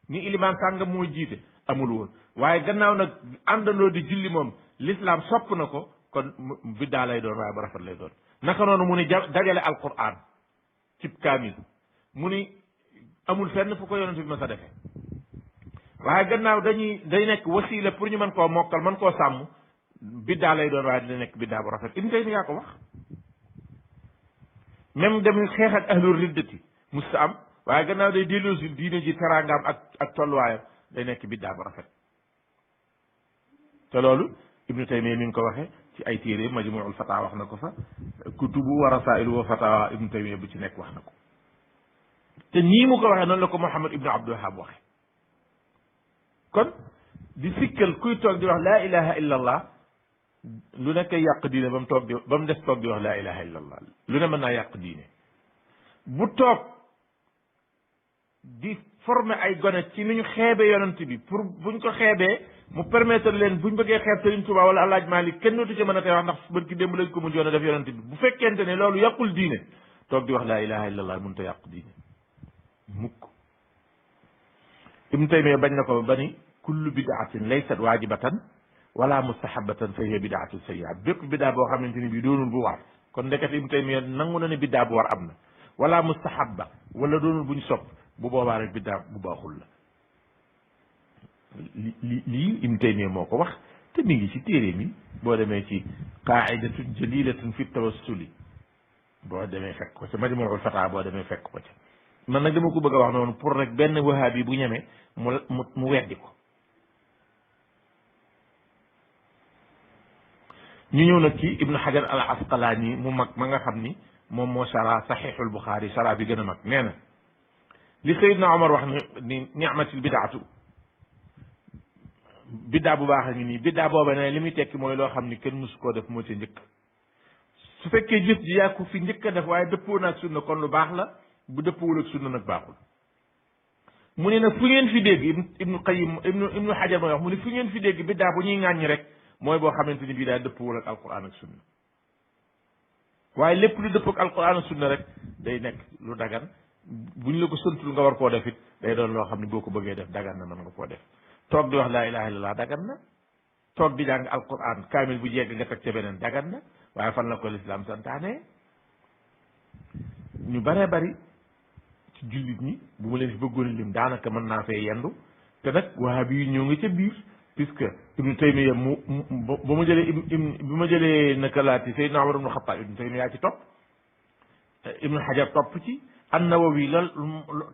ni ilimaan sàngam moo jiite amul woon waaye gannaaw nag àndandoo di julli moom l'islam sopp na ko kon biddaa lay doon waaye bu rafet lay doon naka noonu mu ni dajale alquran cib kaamil mu ni amul fenn fu ko yonent bi ma sa defee waaye gannaaw day nekk wasiila pour ñu mën koo mokkal mën koo sàmm biddaa lay doon waaye dina nekk biddaa bu rafet Ibnu Taymiyya ko wax même dem xeex ak ahlul riddati musta am waaye gannaaw day delloosi diine ji teraangaam ak tolluwaayam day nekk biddaa bu rafet te loolu Ibnu Taymiyya mi ngi ko waxee ci ay téere Majmuul Fatawa wax na ko fa kutubu wa rasailu wa fatawa Ibnu Taymiyya bu ci nekk wax na ko te nii mu ko waxee noonu la ko Muhammad ibnu Abdul Wahhab waxee kon di sikkal kuy toog di wax laa ilaha illa allah lu nekk yàq diine ba mu des toog di wax laa ilaha illa allah lu ne mën naa yàq diine bu toog di former ay gone ci ni ñu xeebee yonent bi pour buñ ko xeebee mu permettre leen buñ bëggee xeeb Serigne Touba wala El Hadj Malick kenn dootu ci mën a tey wax ndax bërki démb lañ ko mujjoon a def yonent bi bu fekkente ne loolu yàqul diine toog di wax laa ilaha illa allah mënut a yàq diine mukk Ibnu Taymiyya bañ na ko ba ni kullu bidaatin laysat waajibatan wala mustahabatan fa hiya bidaatun sayyi'a bépp biddaa boo xamante ni bii doonul bu war kon ndekete Ibnu Taymiyya nangu na ne biddaa bu war am na wala mustahabba wala doonul buñ sopp bu boobaa rek biddaa bu baaxul la lii Ibnu Taymiyya moo ko wax te mi ngi ci téere mi boo demee ci qaa'idatun jalilatun fi tawassuli boo demee fekk ko ca Majmuul Fatawa boo demee fekk ko ca man nag dama ko bëgg a wax noonu pour rek benn wahabi bu ñeme mu weddi ko ñu ñëw nag ci Ibnu Hajar al Asqalaani mu mag ma nga xam ni moom moo sara saxiixul Buxaari sara bi gën a mag nee na li Seydina Omar wax ni ni'matil bidaatu biddaa bu baax a ngi nii biddaa booba ne li muy tekki mooy loo xam ni kenn mësu koo def moo ca njëkk su fekkee jëf ji yaa ko fi njëkk a def waaye dëppoo na ak sunna kon lu baax la bu dëppwul ak sunna nag baaxul mu ne nag fu ngeen fi dégg Ibnu Qayyim Ibnu Hajar mooy wax mu ne fu ngeen fi dégg biddaa bu ñuy ŋàññi rek mooy boo xamante ni bii daal dëppwul ak alquran ak sunna waaye lépp lu dëpp ak alquran ak sunna rek day nekk lu dagan buñ la ko santul nga war koo def it day doon loo xam ne boo ko bëggee def dagan na mën nga koo def toog di wax laa ilaha illallah dagan na toog di jàng alquran kaamil bu jegg nga teg ca beneen dagan na waaye fan la ko lislaam santaane ñu baree bari ci jullit ñi bu ma leen fi bëggoon lim daanaka mën naa fee yendu te nag wahabi yi ñoo ngi ca biir puisque Ibnu Taymiyya ba ma jëlee bi ma jëlee naka laati Seydina Umar ibnu Xattaab Ibnu Taymiyya yaa ci topp Ibnu Hajar topp ci an-Nawawi lool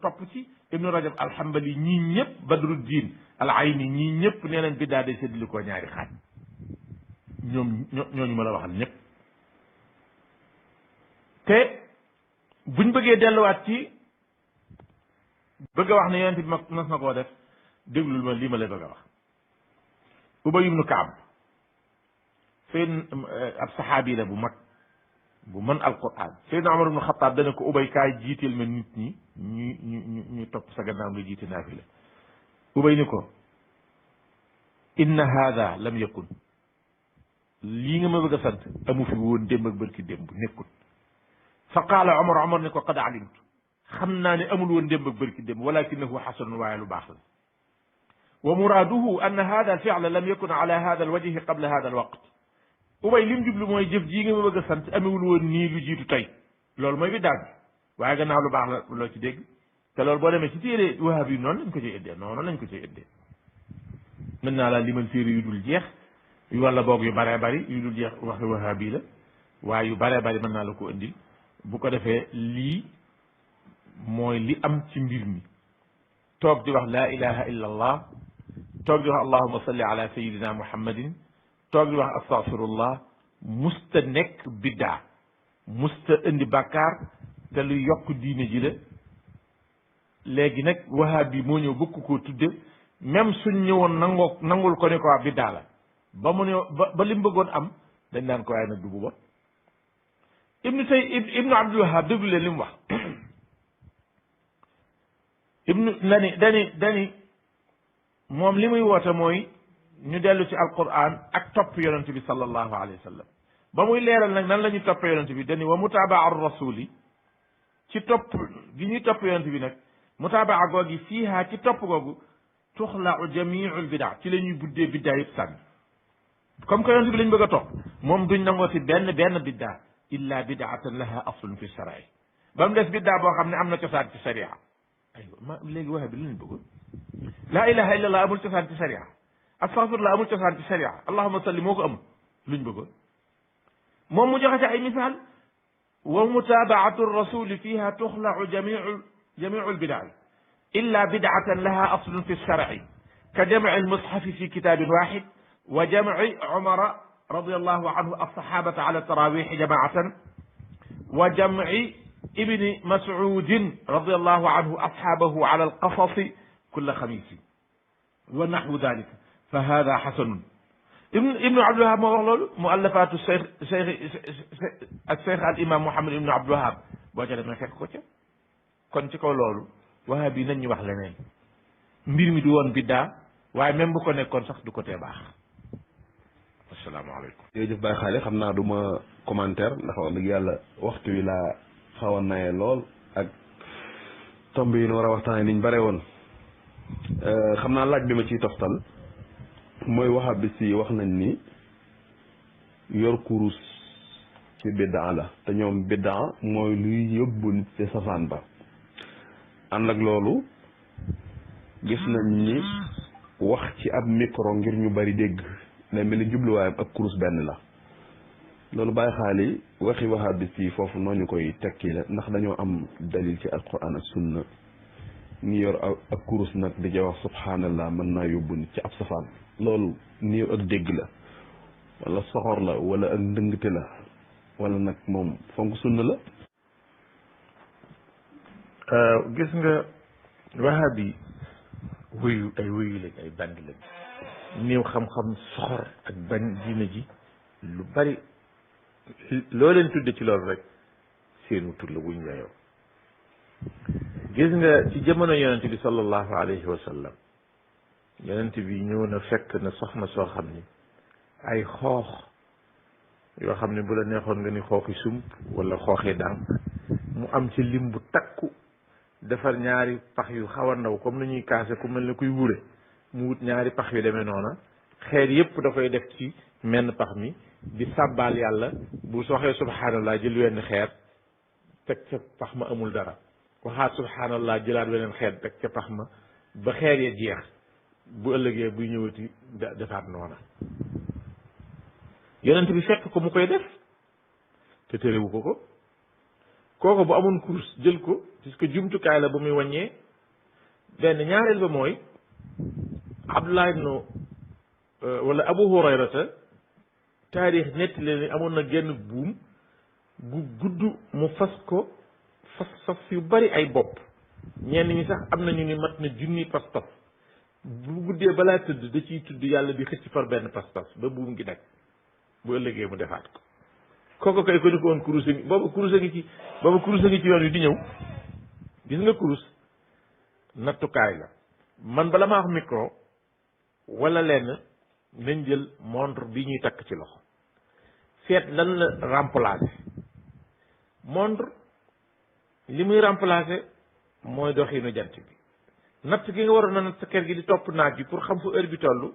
topp ci ibnu Rajab al-Hanbali ñii ñëpp Badruddin al-Ayni ñii ñëpp nee nañ biddaa day séddli koo ñaari xaaj ñooñu ma la waxal ñëpp te buñ bëggee delluwaat ci bëgg a wax ne yonent bi mas na koo def déglul ma lii ma lay bëgg a wax Ubay ibnu Kaab seen ab saxaabi la bu mag bu mën alquran Seydina Omar ibnu Xataab dana ko Ubay kaay jiiteel ma nit ñi ñu topp sa gannaaw nga jiite naafila Ubay ni ko inna haada lam yakun lii nga ma bëgg a sant amu fi woon démb ak bërki démb nekkul fa qaala Omar ni ko qad alimtu xam naa ne amul woon démb ak bërki démb walakinahu xasanun waaye lu baax la wa muraaduhu anna haada alfi'la lam yakun ala haada alwajhi qabla haada alwaqt Ubay lim jublu mooy jëf jii nga ma bëgg a sant amewul woon nii lu jiitu tey loolu mooy biddaa bi waaye gannaaw lu baax la loo ci dégg te loolu boo demee ci téere wahaab yi noonu lañ ko ciy ëddee noonu lañ ko ciy ëddee mën naa laa limal téere yu dul jeex wala boog yu baree bari yu dul jeex waxi wahaab yi la waaye yu baree bari mën naa la ko indil bu ko defee lii mooy li am ci mbir mi toog di wax laa ilaha illa allah toog di wax allahuma salli ala sayidina muhammadin toog di wax astaghfirullah musta nekk biddaa musta indi bàkkaar te lu yokk diine ji la léegi nag wahaab bi moo ñëw bëgg koo tudde même suñ ñëwoon nangul ko ne ko waa biddaa la ba mu ne ba li mu bëggoon am dañ naan ko waaye nag du bu ba ibnu abdul wahab déglu leen li mu wax dani moom li muy woote mooy ñu dellu ci alquran ak topp yonent bi sallallahu alayhi wa sallam ba muy leeral nag nan la ñu topp yonent bi dani wa mutabaa ar rasuli ci topp gi ñuy topp yonent bi nag mutabaa googi fiiha ci topp googu tuxla'u jamiul bidaa ci la ñuy buddee biddaa yëpp sànni comme que yonent bi lañ bëgg a topp moom duñ nangoo ci benn biddaa illa bidaatan laha aslun fi sharai ba mu des biddaa boo xam ne am na cosaan ci sharia aywa ma léegi waxe bi lu ñu bëggoon laa ilaha illa allah amul cosaan ci sharia astaghfirullah amul cosaan ci sharia allahumma salli moo ko amul luñ bëggoon moom mu joxe ci ay misaal wa mutabaatu rasuli fiha tuxla'u jamiu lbidaa illa bidaatan laha aslun fi lsharci ka jamci almushafi fi kitabin waxid wa jamci umara radiyallahu anhu alsahabata ala tarawixi jamaatan wa jamci ibni mas'udin radiyallahu anhu ashabahu ala alqasasi kulla xamisi wa naxwu dalika fa hada xasanun ibnu abdulwahab moo wax loolu muallafatu cheikh al imam Muhammad ibnu abdulwahab boo ca demee fekk ko ca kon ci kaw loolu wahaab yi nañ ñu wax leneen mbir mi du woon biddaa waaye même bu ko nekkoon sax du ko tee baax asalaamaaleykum jërëjëf Baye Xaali xam naa du ma commentaire ndax wax dëgg yàlla waxtu wi laa xaw a naye lool ak tomb yi nu war a waxtaane niñ bare woon xam naa laaj bi ma ciy toftal mooy wahaab bi si wax nañ ni yor kurus ci biddaa la te ñoom biddaa mooy luy yóbbu nit ci safaan ba ànd ak loolu gis nañ ni wax ci ab micro ngir ñu bari dégg ne mel ni jubluwaayam ak kurus benn la loolu Baye Xaali waxi wahabi ci foofu noo ñu koy tekki la ndax dañoo am dalil ci alquran ak sunna ñi yor ak kurus nag di ca wax subhanallah mën naa yóbbu nit ci ab safaan loolu nii ak dégg la wala soxor la wala ak ndëngte la wala nag moom fonk sunna la gis nga wahabi wuyu lañ ay bandi lañ néew xam-xam soxor ak bañ diina ji lu bari loo leen tudde ci loolu rek seenu tur la wuñ yayoo gis nga ci jamono yonent bi sallallahu alayhi wa sallam yonent bi ñëw na fekk na soxna soo xam ni ay xoox yoo xam ne bu la neexoon nga ni xooxi sump wala xooxi dànk mu am ci lim bu takku defar ñaari pax yu xaw a ndaw comme ni ñuy kaase ku mel ne kuy wure mu wut ñaari pax yu demee noona xeer yépp da koy def ci menn pax mi di sàbbaal yàlla bu soxee subhanallah jël wenn xeer teg ca pax ma amul dara waxaat subhanallah jëlaat weneen xeer teg ca pax ma ba xeer ya jeex bu ëllëgee buy ñëwati defaat noona yonent bi fekk ko mu koy def te térewu ko kooku bu amoon kurus jël ko puisque jumtukaay la bu muy wàññee benn. ñaareel ba mooy Abdullah ibnu wala Abu Hurayrata taarix nettali ni amoon na genn buum gu gudd mu fas ko fas yu bari ay bopp ñenn ñi sax am nañu ni mat na junni pas-pas bu guddee balaa tëdd da ciy tudd yàlla di xëcc par benn pas-pas ba buum gi daj bu ëllëgee mu defaat ko kooku kay ko ñu ko woon kurus a ngi booba kurus a ngi ci yoon wi di ñëw. gis nga kurus nattukaay la. man bala ma wax micro wala lenn nañ jël montre bi ñuy takk ci loxo seet lan la remplacer. montre li muy remplacer mooy doxinu jant bi. natt gi nga waroon a natt sa kër gi di topp naaj bi pour xam fu heure bi toll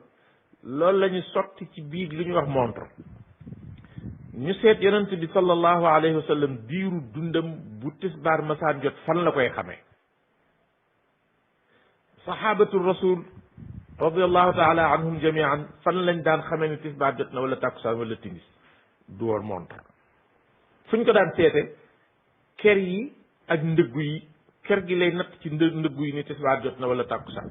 loolu la ñu sotti ci biir li ñuy wax montre. ñu seet yonent bi sallallahu alayhi wa sallam diiru dundam bu tisbaar masaan jot fan la koy xamee. sahabatu rasul radiallahu taala anhum jamian fan lañ daan xamee ni tisbaar jot na wala takkusaan wala timis du woon montre. fu ñu ko daan seete ker yi ak ndëggu yi ker gi lay natt ci ndëggu yi ni tisbaar jot na wala takkusaan.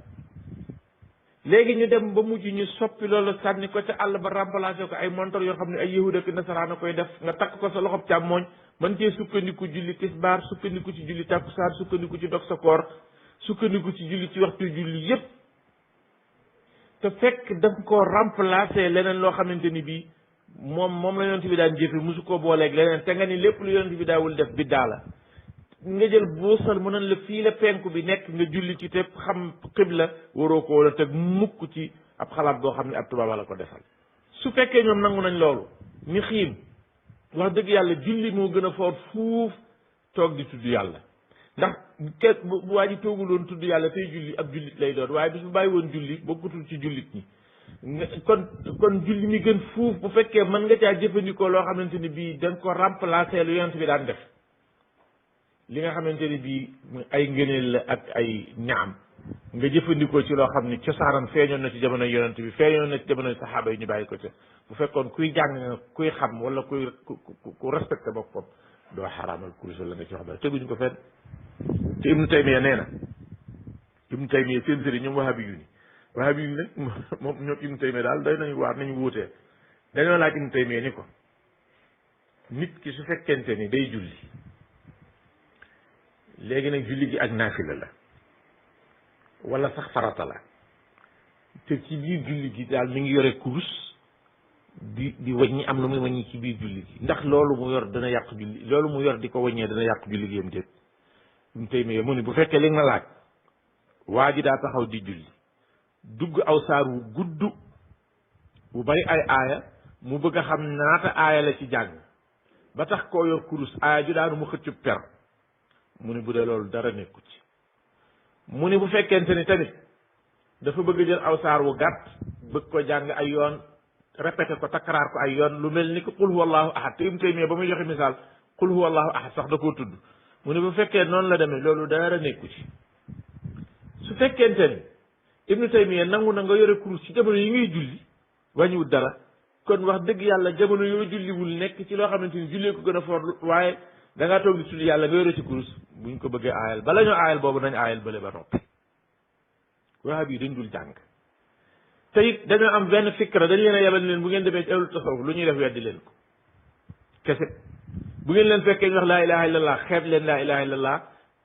léegi ñu dem ba mujj ñu soppi loolu sànni ko ca àll ba remplacé ko ay montor yoo xam ne ay yahud ak nasaraan a koy def nga takk ko sa loxob càmmooñ mën cee sukkandiku julli tisbaar sukkandiku ci julli takkusaan sukkandiku ci dog sa koor sukkandiku ci julli ci waxtu julli yépp te fekk daf koo remplacé leneen loo xamante ni bii moom la yonent bi daan jëfe musu koo booleeg leneen te nga ni lépp lu yonent bi daawul def biddaa la nga jël boosal mu nan la fii la penku bi nekk nga julli ci te xam xibla waroo ko wala teg mukk ci ab xalaat boo xam ne ab tubaab la ko defal. su fekkee ñoom nangu nañ loolu ni xiim wax dëgg yàlla julli moo gën a foor fuuf toog di tudd yàlla ndax bu waa ji toogul woon tudd yàlla tey julli ab jullit lay doon waaye bis bu bàyyi woon julli bokkutul ci jullit ñi. kon julli mi gën fuuf bu fekkee mën nga caa jëfandikoo loo xamante ni bii da nga ko remplacer lu yonent bi daan def. li nga xamante ni bii ay ngëneel la ak ay ñaam nga jëfandikoo ci loo xam ni cosaanam feeñoon na ci jamono yonent bi feeñoon na ci jamono saxaaba yi ñu bàyyi ko ca bu fekkoon kuy jàng kuy xam wala ku respecté boppam doo xaraamal kurus la nga ci wax dara teguñu ko fenn. te Ibnu Taymiya nee na Ibnu Taymiya seen sëriñ ñoom wahabi yu nag moom ñoom Ibnu Taymiya daal day nañu waar nañu wuutee dañoo laaj Ibnu Taymiya ni ko nit ki su fekkente ni day julli léegi nag julli gi ak naafila la wala sax farata la te ci biir julli gi daal mi ngi yore kurus di wàññi am lu muy wàññi ci biir julli gi ndax loolu mu yor dana yàq julli loolu mu yor di ko wàññee dana yàq julli gi yam déet mu tey mu ni bu fekkee li nga laaj waa ji daa taxaw di julli dugg aw saar wu gudd bu bari ay aaya mu bëgg a xam naata aaya la ci jàng ba tax koo yor kurus aaya ju daanu mu xëccu per mu ni bu dee loolu dara nekku ci mu ni bu fekkente ni tamit dafa bëgg jël aw saar wu gàtt bëgg ko jàng ay yoon répété ko takkaraar ko ay yoon lu mel ni ko qul huwa allahu ahad te Ibnu Taymiya ba muy joxe misaal qul huwa allahu ahad sax da koo tudd mu ni bu fekkee noonu la demee loolu dara nekku ci su fekkente ni Ibnu Taymiya nangu na nga yore kurus ci jamono yi ngay julli wàññiwut dara kon wax dëgg yàlla jamono yoo julliwul nekk ci loo xamante ni jullee ko gën a for waaye da ngaa toog di tudd yàlla nga yore ci kurus buñ ko bëggee aayal bala ñoo aayal boobu nañ aayal bële ba noppi wahabi yi dañ dul jàng te it dañoo am benn fikra dañ leen a yabal leen bu ngeen demee ci ahlu tasawuf lu ñuy def weddi leen ko kese bu ngeen leen fekkee ñu wax laa ilaha illallah xeeb leen laa ilaha illallah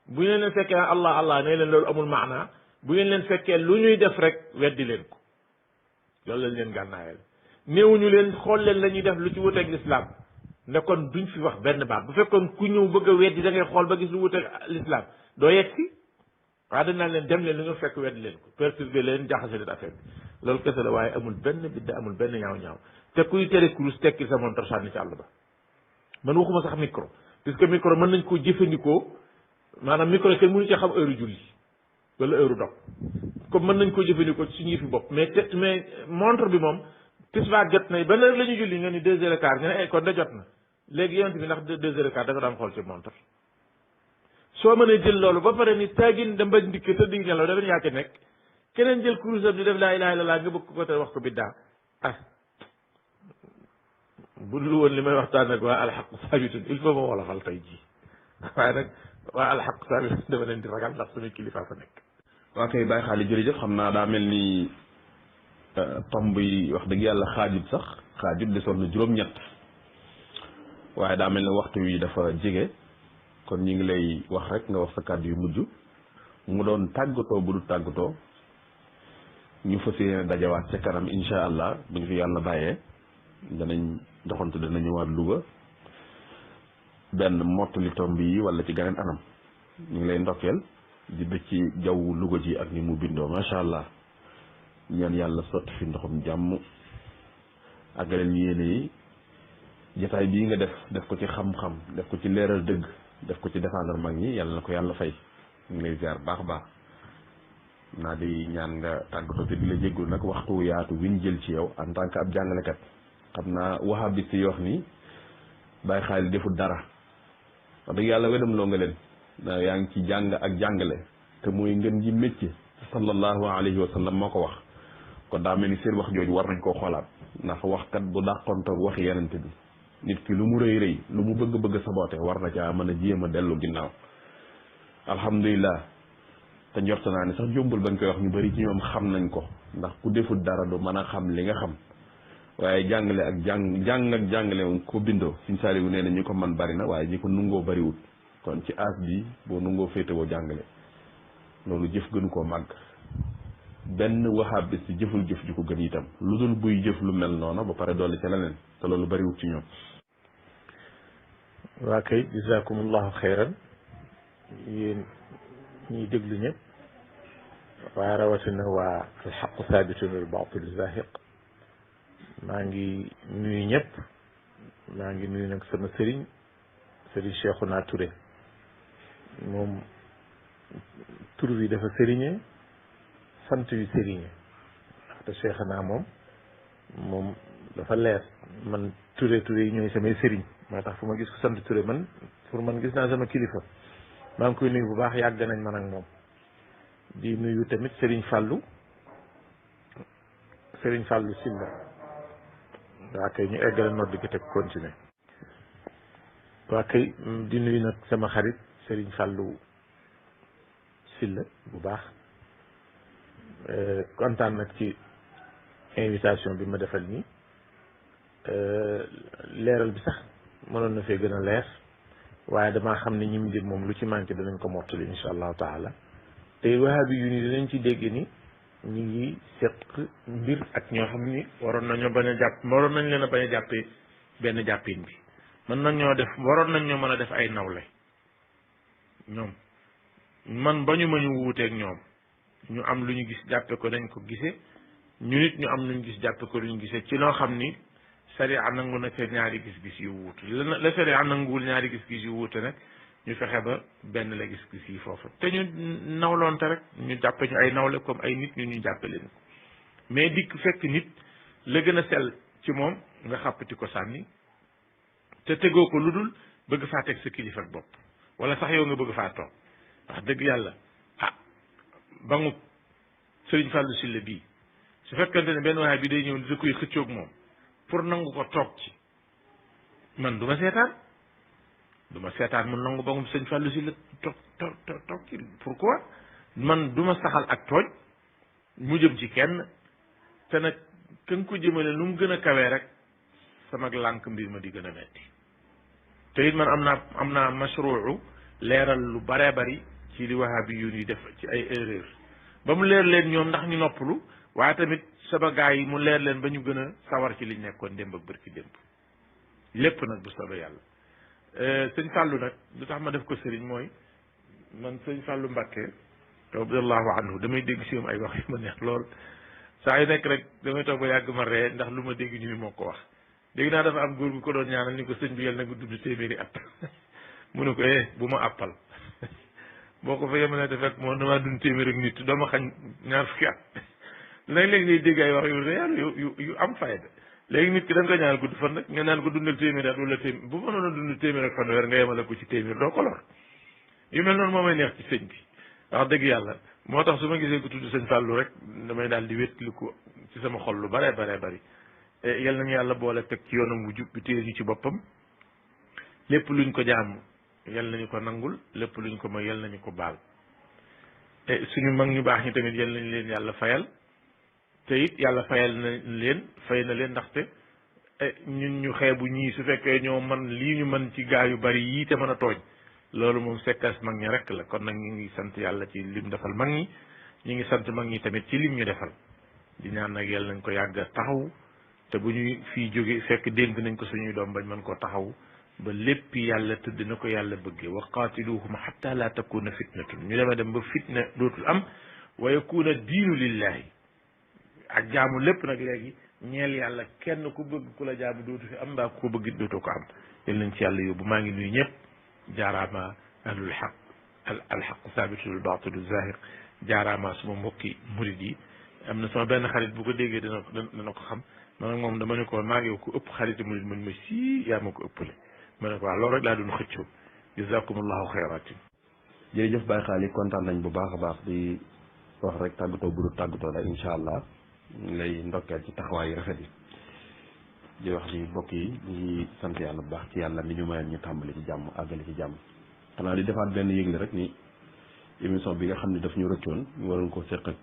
bu ngeen leen fekkee allah allah ne leen loolu amul maana bu ngeen leen fekkee lu ñuy def rek weddi leen ko loolu lañ leen gànnaayal néewuñu leen xool leen la ñuy def lu ci wuteeg l'islam ne kon duñ fi wax benn baat bu fekkoon ku ñëw bëgg a weddi da ngay xool ba gis lu wuteeg l'islam doo yegg si waaye dañ naan leen dem leen lu nga fekk weddi leen ko perturbé leen jaxase leen affaire bi loolu kese la waaye amul benn bidda amul benn ñaaw-ñaaw te kuy tere kurus tekki sa montor sànni ci àll ba man waxuma sax micro puisque micro mën nañ koo jëfandikoo maanaam micro kenn mënu ci xam heure julli wala heure dog comme mën nañ koo jëfandikoo ci suñu yëfi bopp mais montre bi moom tisbaar jot na ban heure la ñu julli nga ni 2h15 nga ne kon da jot na léegi yonent bi ndax 2h15 da nga daan xool ci montre soo mënee jël loolu ba pare ni taagin da mbaj ndikke tëdd yi nelaw dafa yaa ci nekk keneen jël kurusam di def laa ilaha illallah nga bëgg ko te wax ko biddaa ah bu dul woon li may waxtaan ak waa alxaqu saabitun il faut ma wolofal tey jii waaye nag waa alxaq saabitun dama leen di ragal ndax suñu kilifa fa nekk. waa kay Baye Xaali jërëjëf xam naa daa mel ni tomb yi wax dëgg yàlla xaajut desoon na juróom-ñett waaye daa mel ne waxtu wi dafa jege kon ñu ngi lay wax rek nga wax sa kàddu yu mujj mu doon tàggatoo bu du tàggatoo ñu fas yéene dajawaat ca kanam incha allah bu ñu fi yàlla bàyyee danañ doxantu dana ñëwaat Louga benn mottali tomb yi wala ci geneen anam ñu ngi lay ndokkeel di bëgg ci jaww Louga ji ak ni mu bindoo macha allah ñaan yàlla sotti fi ndoxum jàmm àggaleel ñu yéene yi jataay bii nga def ko ci xam-xam def ko ci leeral dëgg def ko ci défendre mag ñi yàlla na ko yàlla fay ñu ngi lay ziar baax a baax naa di ñaan nga tàggatoo te di la jéggul nag waxtu yaatu wi ñu jël ci yow en tant que ab jàngalekat xam naa wahabis yi wax ni Baye Xaali deful dara wax dëgg yàlla wedam loo nga leen yaa ngi ci jàng ak jàngale te mooy ngeen ji métier sallallahu alayhi wa sallam moo ko wax kon daa mel ni seen wax jooju war nañ koo xoolaat ndax waxkat bu dàqontoog wax yenente bi nit ki lu mu rëy rëy lu mu bëgg-bëgg saboote war na caa mën a jéem a dellu ginnaaw alhamdulilah te njort naa ne sax jombul bañ koy wax ñu bari ci ñoom xam nañ ko ndax ku deful dara du mën a xam li nga xam waaye jàngale ak jàng ak jàngale moom ko bindoo suñ saaliwu nee na ñi ko man bari na waaye ñi ko nungoo bariwul kon ci aas bi boo nungoo féetewoo jàngale loolu jëf gënu koo màgg benn waxaab bi si jëful jëf ju ko gën itam lu dul buy jëf lu mel noona ba pare dolli ca leneen te loolu bariwul ci ñoom. waa kay jazakumullahu xayran yéen ñiy déglu ñëpp waaye rawatina waa alxaqu saabitun wal baatilu zaahiq maa ngi nuyu ñëpp maa ngi nuyu nag sama sëriñ Cheikhouna Touré moom tur wi dafa sëriñe sant wi sëriñe ndaxte Cheikhouna moom dafa leer man Touré yi ñooy samay sëriñ moo tax fu ma gis ko sant Touré man gis naa sama kilifa maa ngi koy nuyu bu baax yàgg nañ man ak moom di nuyu tamit Serigne Fallou Sylla waa kay ñu eggale nodd gi teg continuer waa kay di nuyu nag sama xarit Serigne Fallou Sylla bu baax kontaan nag ci invitation bi ma defal nii leeral bi sax mënoon na fee gën a leer waaye damaa xam ne ñi mu jël moom lu ci manqué danañ ko mottali insha allahu taala te wahabi yu ni dinañ ci dégg ni ñu ngi seq mbir ak ñoo xam ni waroon nañ leen a bañ a jàppee benn jàppin bi waroon nañ ñoo mën a def ay nawle ñoom man ba ñu ma ñu wuuteeg ñoom ñu am lu ñu gis jàppe ko dañ ko gisee ñu nit ñu am lu ñu gis jàppe ko lu ñu gisee ci loo xam ni sariya nangu na ca ñaari gis-gis yu wuute la sariya nanguwul ñaari gis-gis yu wuute nag ñu fexe ba benn la gis-gis yi foofu te ñu nawloonte rek ñu jàppe ñu ay nawle comme ay nit ñu jàppe leen ko mais dikk fekk nit la gën a sell ci moom nga xàppati ko sànni te tegoo ko lu dul bëgg faa teg sa kilifa ak bopp wala sax yow nga bëgg faa toog wax dëgg yàlla ba ngu Sëriñ Fallou Sylla bii su fekkante ne benn waaye bi day ñëw da koy xëccoog moom pour nangu ko toog ci man du ma seetaan mu nangu ba ngu Sëriñ Fallou Sylla toog ci pourquoi man du ma saxal ak tooñ mu jëm ci kenn te nag ka nga ko jëmale nu mu gën a kawee rek sama lànk mbir ma di gën a metti te it man am naa mashruu leeral lu baree bari ci li wahabi yu yi def ci ay erreur ba mu leer leen ñoom ndax ñu noppalu waaye tamit sama gaa yi mu leer leen ba ñu gën a sawar ci liñ nekkoon démb ak bërki démb lépp nag bu soobee yàlla sëñ Fallou nag lu tax ma def ko sëriñ mooy man sëñ Fallou Mbacké radiyallahu anhu damay dégg si moom ay wax yu ma neex lool saa yu nekk rek damay toog ba yàgg ma ree ndax lu ma dégg ñu ni moo ko wax dégg naa dafa am góor gu ko doon ñaanal ni ko sëñ bi yàlla na nga dund téeméeri at mu ne ko bu ma àppal boo ko fa yemale te fekk moom damaa dund téeméer ak nit doo ma xañ ñaar fukki at léeg-léeg ngay dégg ay wax yu réel yu am fayda léegi nit ki da nga ko ñaanal gudd fan rek nga naan ko dundal téeméer at wala téeméer bu mënoon a dund téeméer ak fanweer nga yemale ko ci téeméer doo ko lor yu mel noonu moo may neex ci sëñ bi wax dëgg yàlla moo tax su ma gisee ko tudd sëñ Fallou rek damay daal di wétli ko ci sama xol lu bare bari yal nañu yàlla boole teg ci yoonam wu jub bi téye ñu ci boppam lépp luñ ko jaam yal nañu ko nangul lépp luñ ko mooy yal nañu ko baal te suñu mag ñu baax ñi tamit yal nañ leen yàlla fayal te it yàlla fayal na leen fay na leen ndaxte ñun ñu xeebu ñii su fekkee ñoo man lii ñu mën ci gaa yu bari yii te mën a tooñ loolu moom sekkas mag ñi rek la kon nag ñu ngi sant yàlla ci lim defal mag ñi ñu ngi sant mag ñi tamit ci lim ñu defal di ñaan nag yàlla nañ ko yàgg a taxaw te bu ñuy fii jóge fekk dénk nañ ko suñuy doom bañ mën koo taxaw ba lépp yàlla tëdd na ko yàlla bëggee wa qaatiluhum xatta la takuna fitnatun ñu dema dem ba fitna dootul am wa yakuna diinu lillahi ak jaamu lépp nag léegi ñeel yàlla kenn ku bëgg ku la jaamu dootu fi am mbaa ku ko bëgg dootoo ko am yal nañ ci yàlla yóbbu maa ngi nuyu ñëpp jaaraama ahlul xaq alxaq saabitul baatilu zahir jaaraama suma mbokki murid yi am na sama benn xarit bu ko déggee dana ko xam man nag moom dama ne ko maa ngi ko ëpp xariti murid man ma sii yaa ma ko ëppale ma ne ko waaw loolu rek laa doon xëccoo jazakumullahu xayratin jërëjëf Baye Xaali kontaan nañ bu baax a baax di wax rek tàggatoo bu dul tàggatoo la incha allah ñu lay ndokkeel ci taxawaay yu rafet yi di wax ni mbokk yi ñu ngi sant yàlla bu baax ci yàlla mi ñu mayal ñu tàmbali ci jàmm àggale ci jàmm xanaa di defaat benn yëgle rek ni émission bi nga xam ne daf ñu rëccoon ñu waroon ko seq ak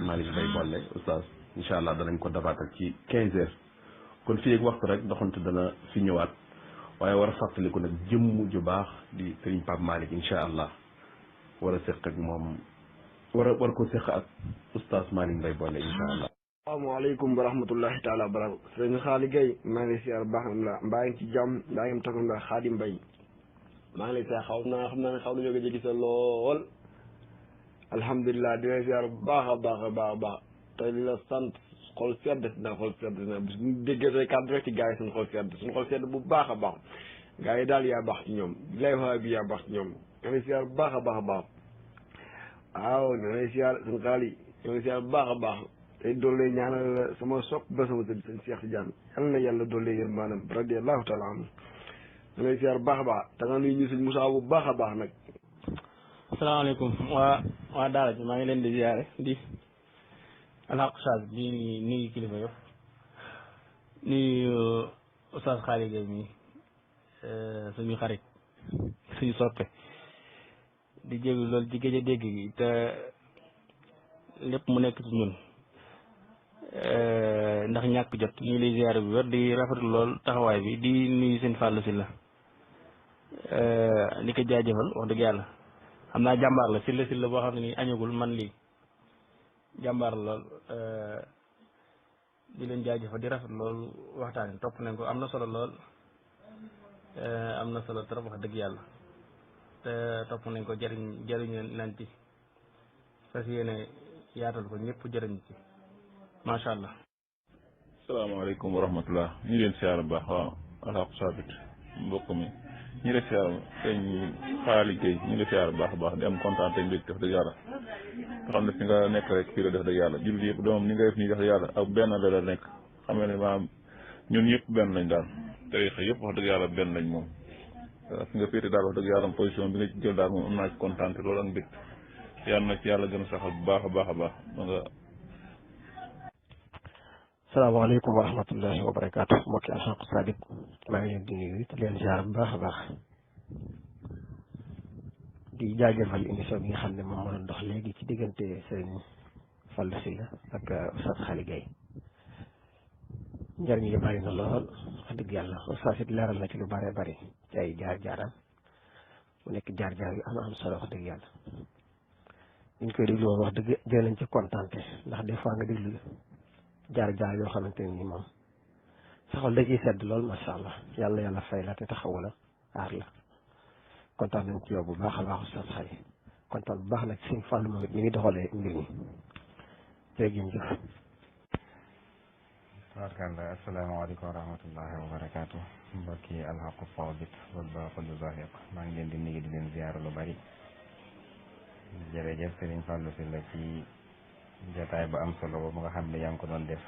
Malick Mbaye Bolle oustaz incha allah danañ ko dabaatal ci 15 heures kon fii ak waxtu rek doxante dana fi ñëwaat waaye war a fàttaliku nag jëmm ju baax di sëriñ Pape Malick incha allah war a seq ak moom war ko seq ak oustaz Malick Mbaye Bolle incha allah. asalaamaaleykum wa rahmatullahi taala wa barakatu sëriñ Xaali Gay maa ngi lay siyaar baax la mbaa ngi ci jàmm mbaa ngi toog la Xaadim Mbay maa ngi lay siyaar xam naa ne xaw nañoo gëj a gis lool alhamdulilah di lay siyaar bu baax a baax a baax a baax te di la sant xol sedd na xol sedd na bis bu ñu déggee say kàddu rek ci gars yi suñu xol sedd bu baax a baax gars yi daal yaa baax ci ñoom lay waa bi yaa baax ci ñoom ñoo ngi siyaar bu baax a baax a baax waaw ñoo ngi siyaar suñu xaal yi ñoo ngi siyaar bu baax a baax tey doole ñaanal sama sopp ba sama tëdd seen Cheikh Tidiane yal na yàlla doole yéen maanaam radiyallahu taala anhu ñoo ngi siyaar bu baax a baax te nga nuyu ñu suñ Moussa bu baax a baax nag. asalaamaaleykum waa daara ji maa ngi leen di ziare di alxaq Oustaz di nuyu kilifa yëpp nuyu Oustaz Xaali Gay mi suñu xarit suñu soppe di jéggi loolu ci géej a dégg gi te lépp mu nekk ci ñun ndax ñàkk jot ñu lay ziare bi wér di rafetlu lool taxawaay bi di nuyu seen fàllu si la di ko jaajëfal wax dëgg yàlla xam naa jàmbaar la si la boo xam ne nii añagul man lii jàmbaar lool di leen jaajëfal di rafet lool waxtaan topp nañ ko am na solo lool am na solo trop wax dëgg yàlla te topp nañ ko jëriñ nañ ci fas yéene yaatal ko ñëpp jëriñ ci macha allah. salaamaaleykum wa rahmatullah ñu ngi leen siyaar bu baax waaw alxaq saabit mbokk mi ñu ngi siyaar sëñ Xaali Gay ñu ngi siyaar bu baax a baax di am kontaan te mbégte def dëgg yàlla nga xam ne fi nga nekk rek fii la def dëgg yàlla jullit yëpp doomam ni nga def nii def dëgg yàlla ak benn la nekk xam ne maanaam ñun ñëpp benn lañ daal tariixa yëpp wax dëgg yàlla benn lañ moom fi nga féete daal wax dëgg yàlla position bi nga ci jël daal moom am naa ci kontaan te loolu ak mbégte yàlla na ci yàlla gën a saxal bu baax a baax a baax ma nga. salaamaaleykum wa rahmatullahi wa barakaatu mbokki alxaq saabit maa ngi leen di nuyu te leen ziar bu baax a baax di jaajëfal émission bi nga xam ne moom moo doon dox léegi ci diggante sëriñ Fallou Sylla ak Oustaz Xaali Gay njëriñ yi bari na lool wax dëgg yàlla Oustaz it leeral na ci lu bëree bëri ci ay jaar-jaaram mu nekk jaar-jaar yu am solo wax dëgg yàlla ñu koy déglu woon wax dëgg jël nañ ci kontaante ndax des fois nga déglu jaar-jaar yoo xamante ne nii moom saxol da ciy sedd lool macha allah yàlla fay la te taxawu la aar la kontaan nañ ci yow bu baax a baax Oustaz Xaali kontaan bu baax nag sëñ Fallou moom it ni ngi doxalee mbir mi jërëjëf. tabarkalla asalaamaaleykum wa rahmatullahi wa barakaatu mbokki alxaqu saabit wal baatilu zaahiq maa ngi leen di nuyu di leen ziyaara lu bari jërëjëf Serigne Fallou Sylla ci jotaay bu am solo boobu nga xam ne yaa ngi ko doon def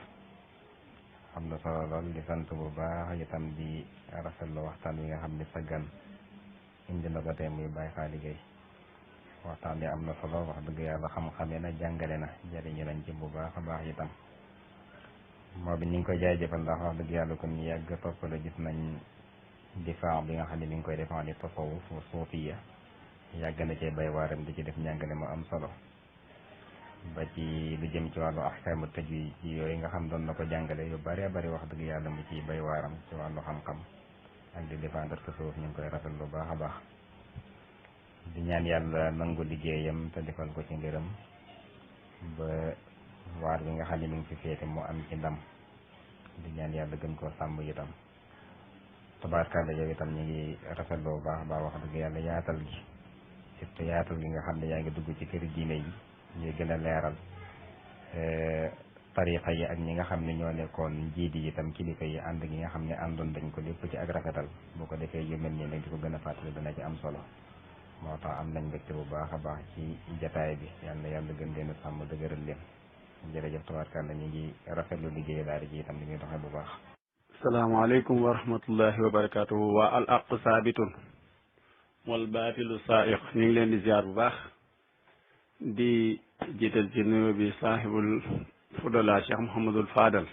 am na solo lool di sant bu baax itam di rafetlu waxtaan wi nga xam ne sa gan indi na ko tey muy Baye Xaali Gay waxtaan bi am na solo wax dëgg yàlla xam-xame na jàngale na jëriñu nañ ci bu baax a baax itam moo bi ñu ngi koy jaajëfal ndax wax dëgg yàlla kon ñu yàgg topp la gis nañ difaa bi nga xam ne mi ngi koy defaa ni tasawuf suufiya yàgg na cee bay waaram di ci def njàngale mu am solo ba ci lu jëm ci wàllu ahkaamu tajwiid ci yooyu nga xam doon na ko jàngale yu bëree bëri wax dëgg yàlla mu ci bay waaram ci wàllu xam-xam ak di défendre tasawuf ñu ngi koy rafetlu lu baax a baax di ñaan yàlla nangu liggéeyam te defal ko ci ngërëm ba waar bi nga xam ne mi ngi fi féete mu am ci ndam di ñaan yàlla gën koo sàmm itam tabaarkalla yow itam ñu ngi rafetlu bu baax a baax wax dëgg yàlla yaatal gi surtout yaatal gi nga xam ne yaa ngi dugg ci këri diine yi ñuy gën a leeral tariqa yi ak ñi nga xam ne ñoo nekkoon njiit yi itam kilifa yi ànd gi nga xam ne àndoon dañ ko lépp ci ak rafetal boo ko defee yu mel nii nag di ko gën a fàttali dana ci am solo moo tax am nañ mbégte bu baax a baax ci jataay bi yàlla yàlla gën leen a sàmm dëgëral leen jërëjëf tabaarkalla ñu ngi rafetlu liggéey daal ji itam li ñuy doxee bu baax. salaamaaleykum wa rahmatullahi wa barakaatuhu waa al aq saabitun wal baatilu saaiq ñu ngi leen di ziar bu baax di jiital ci nuyoo bi saahibul fudala Cheikh Mouhamadul Fadal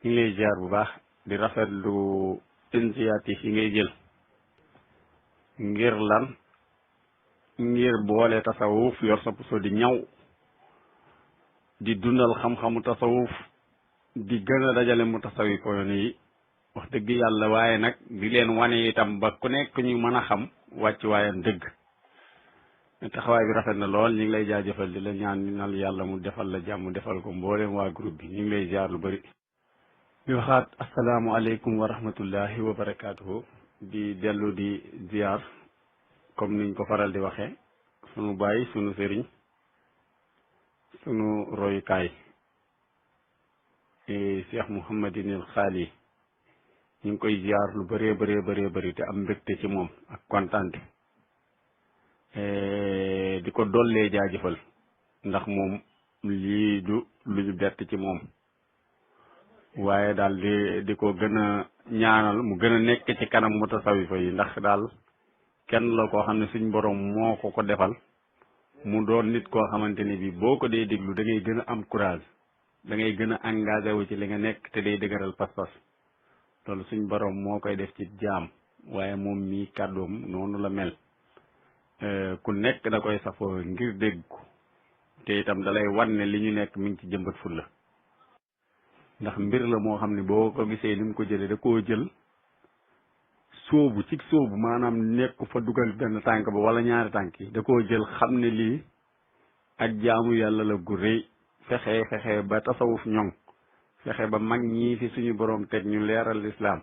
ñu ngi lay ziar bu baax di rafetlu initiative yi ngay jël ngir lan ngir boole tasawuf yor sa puso di ñaw di dundal xam-xamu tasawuf di gën a dajale mu tasawufoon yi wax dëgg yàlla waaye nag di leen wane itam ba ku nekk ñu mën a xam wàcc waayam dëgg taxawaay bi rafet na lool ñu ngi lay jaajëfal di la ñaanal yàlla mu defal la jàmm defal ko mboolem waa groupe bi ñu ngi lay ziar lu bëri di waxaat asalaamualeykum wa rahmatullahi wa barakaatuhu di dellu di ziar comme niñ ko faral di waxee sunu baay sunu sëriñ sunu royukaay Cheikh Mouhamadinil Xaali ñu ngi koy ziar lu bëree bëree bëri te am mbégte ci moom ak kontaante di ko dollee jaajëfal ndax moom lii du lu ñu bett ci moom waaye daal di ko gën a ñaanal mu gën a nekk ci kanam mutasawifa yi ndax daal kenn la koo xam ne suñ borom moo ko defal mu doon nit koo xamante ni bi boo ko dee déglu da ngay gën a am courage da ngay gën a engagé wu ci li nga nekk te day dëgëral pas-pas loolu suñ borom moo koy def ci jaam waaye moom mii kàddoom noonu la mel ku nekk da koy safoo ngir dégg ko te itam dalay wan ne li ñu nekk mi ngi ci jëmbat fulla ndax mbir la moo xam ne boo ko gisee ni mu ko jëlee da koo jël sóobu ci sóobu maanaam nekk fa dugal benn tànk ba wala ñaari tànk yi da koo jël xam ne lii ak jaamu yàlla la gu rëy fexe ba tasawuf ñoŋ fexe ba mag ñii fi suñu borom teg ñu leeral lislaam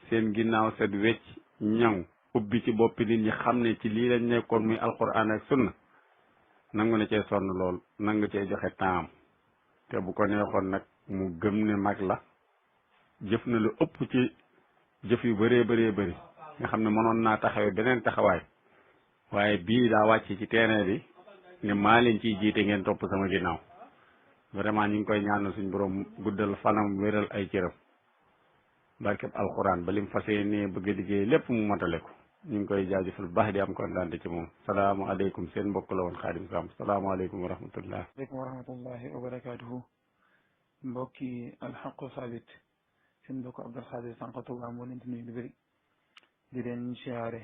seen ginnaaw set wecc ñoŋ ubbi ci boppi nit ñi xam ne ci lii lañ nekkoon muy alquran ak sunna nangu na cee sonn lool nangu cee joxe temps te bu ko neexoon nag mu gëm ne mag la jëf na lu ëpp ci jëf yu bëree bëri nga xam ne mënoon naa taxawee beneen taxawaay waaye bii daa wàcc ci terrain bi ne maa leen ciy jiite ngeen topp sama ginnaaw vraiment ñu ngi koy ñaanal suñu borom guddal fanam wéral ay cëram barkeb alxuraan ba lim fas yéenee bëgg a liggéey lépp mu matale ko ñu ngi koy jaajëfal bu baax di am kontaan ci moom salaamaaleykum seen mbokk la woon Xaadim Samb salaamaaleykum wa rahmatullah. aleykum wa rahmatullahi wa barakaatuhu mbokki alxaqu sabit seen mbokk Abdul Xaadir Sànq Tuubaa moo leen di nuyu lu bëri di leen siyaare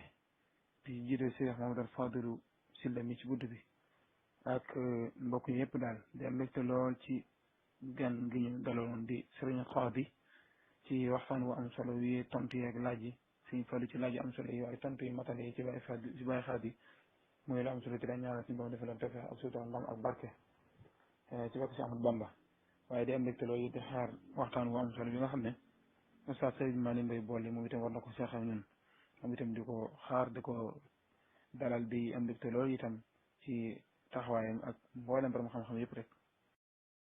di jiite Cheikh Mamadou Fadilu Silla mi ci budd bi ak mbokk yëpp daal di am mbégte lool ci gan gi ñu dalaloon di Sëriñ Xaadi ci waxtaan wu am solo wi tontu yeeg laaj yi suñ falu ci laaj yu am solo yi waaye tontu yu matale yi ci Baay Xaadi mooy lu am solo ci dañ ñaanal suñu borom defal tawfiq ak sutura ndam ak barke ci bakk si Ahmadu Bamba waaye di am mbégte lool yi di xaar waxtaan wu am solo bi nga xam ne Oustaz Sëriñ Malick Mbaye boole moom itam war na ko seexal ñun moom itam di ko xaar di ko dalal di am mbégte lool itam ci taxawaayam ak mboolem borom xam-xam yëpp rek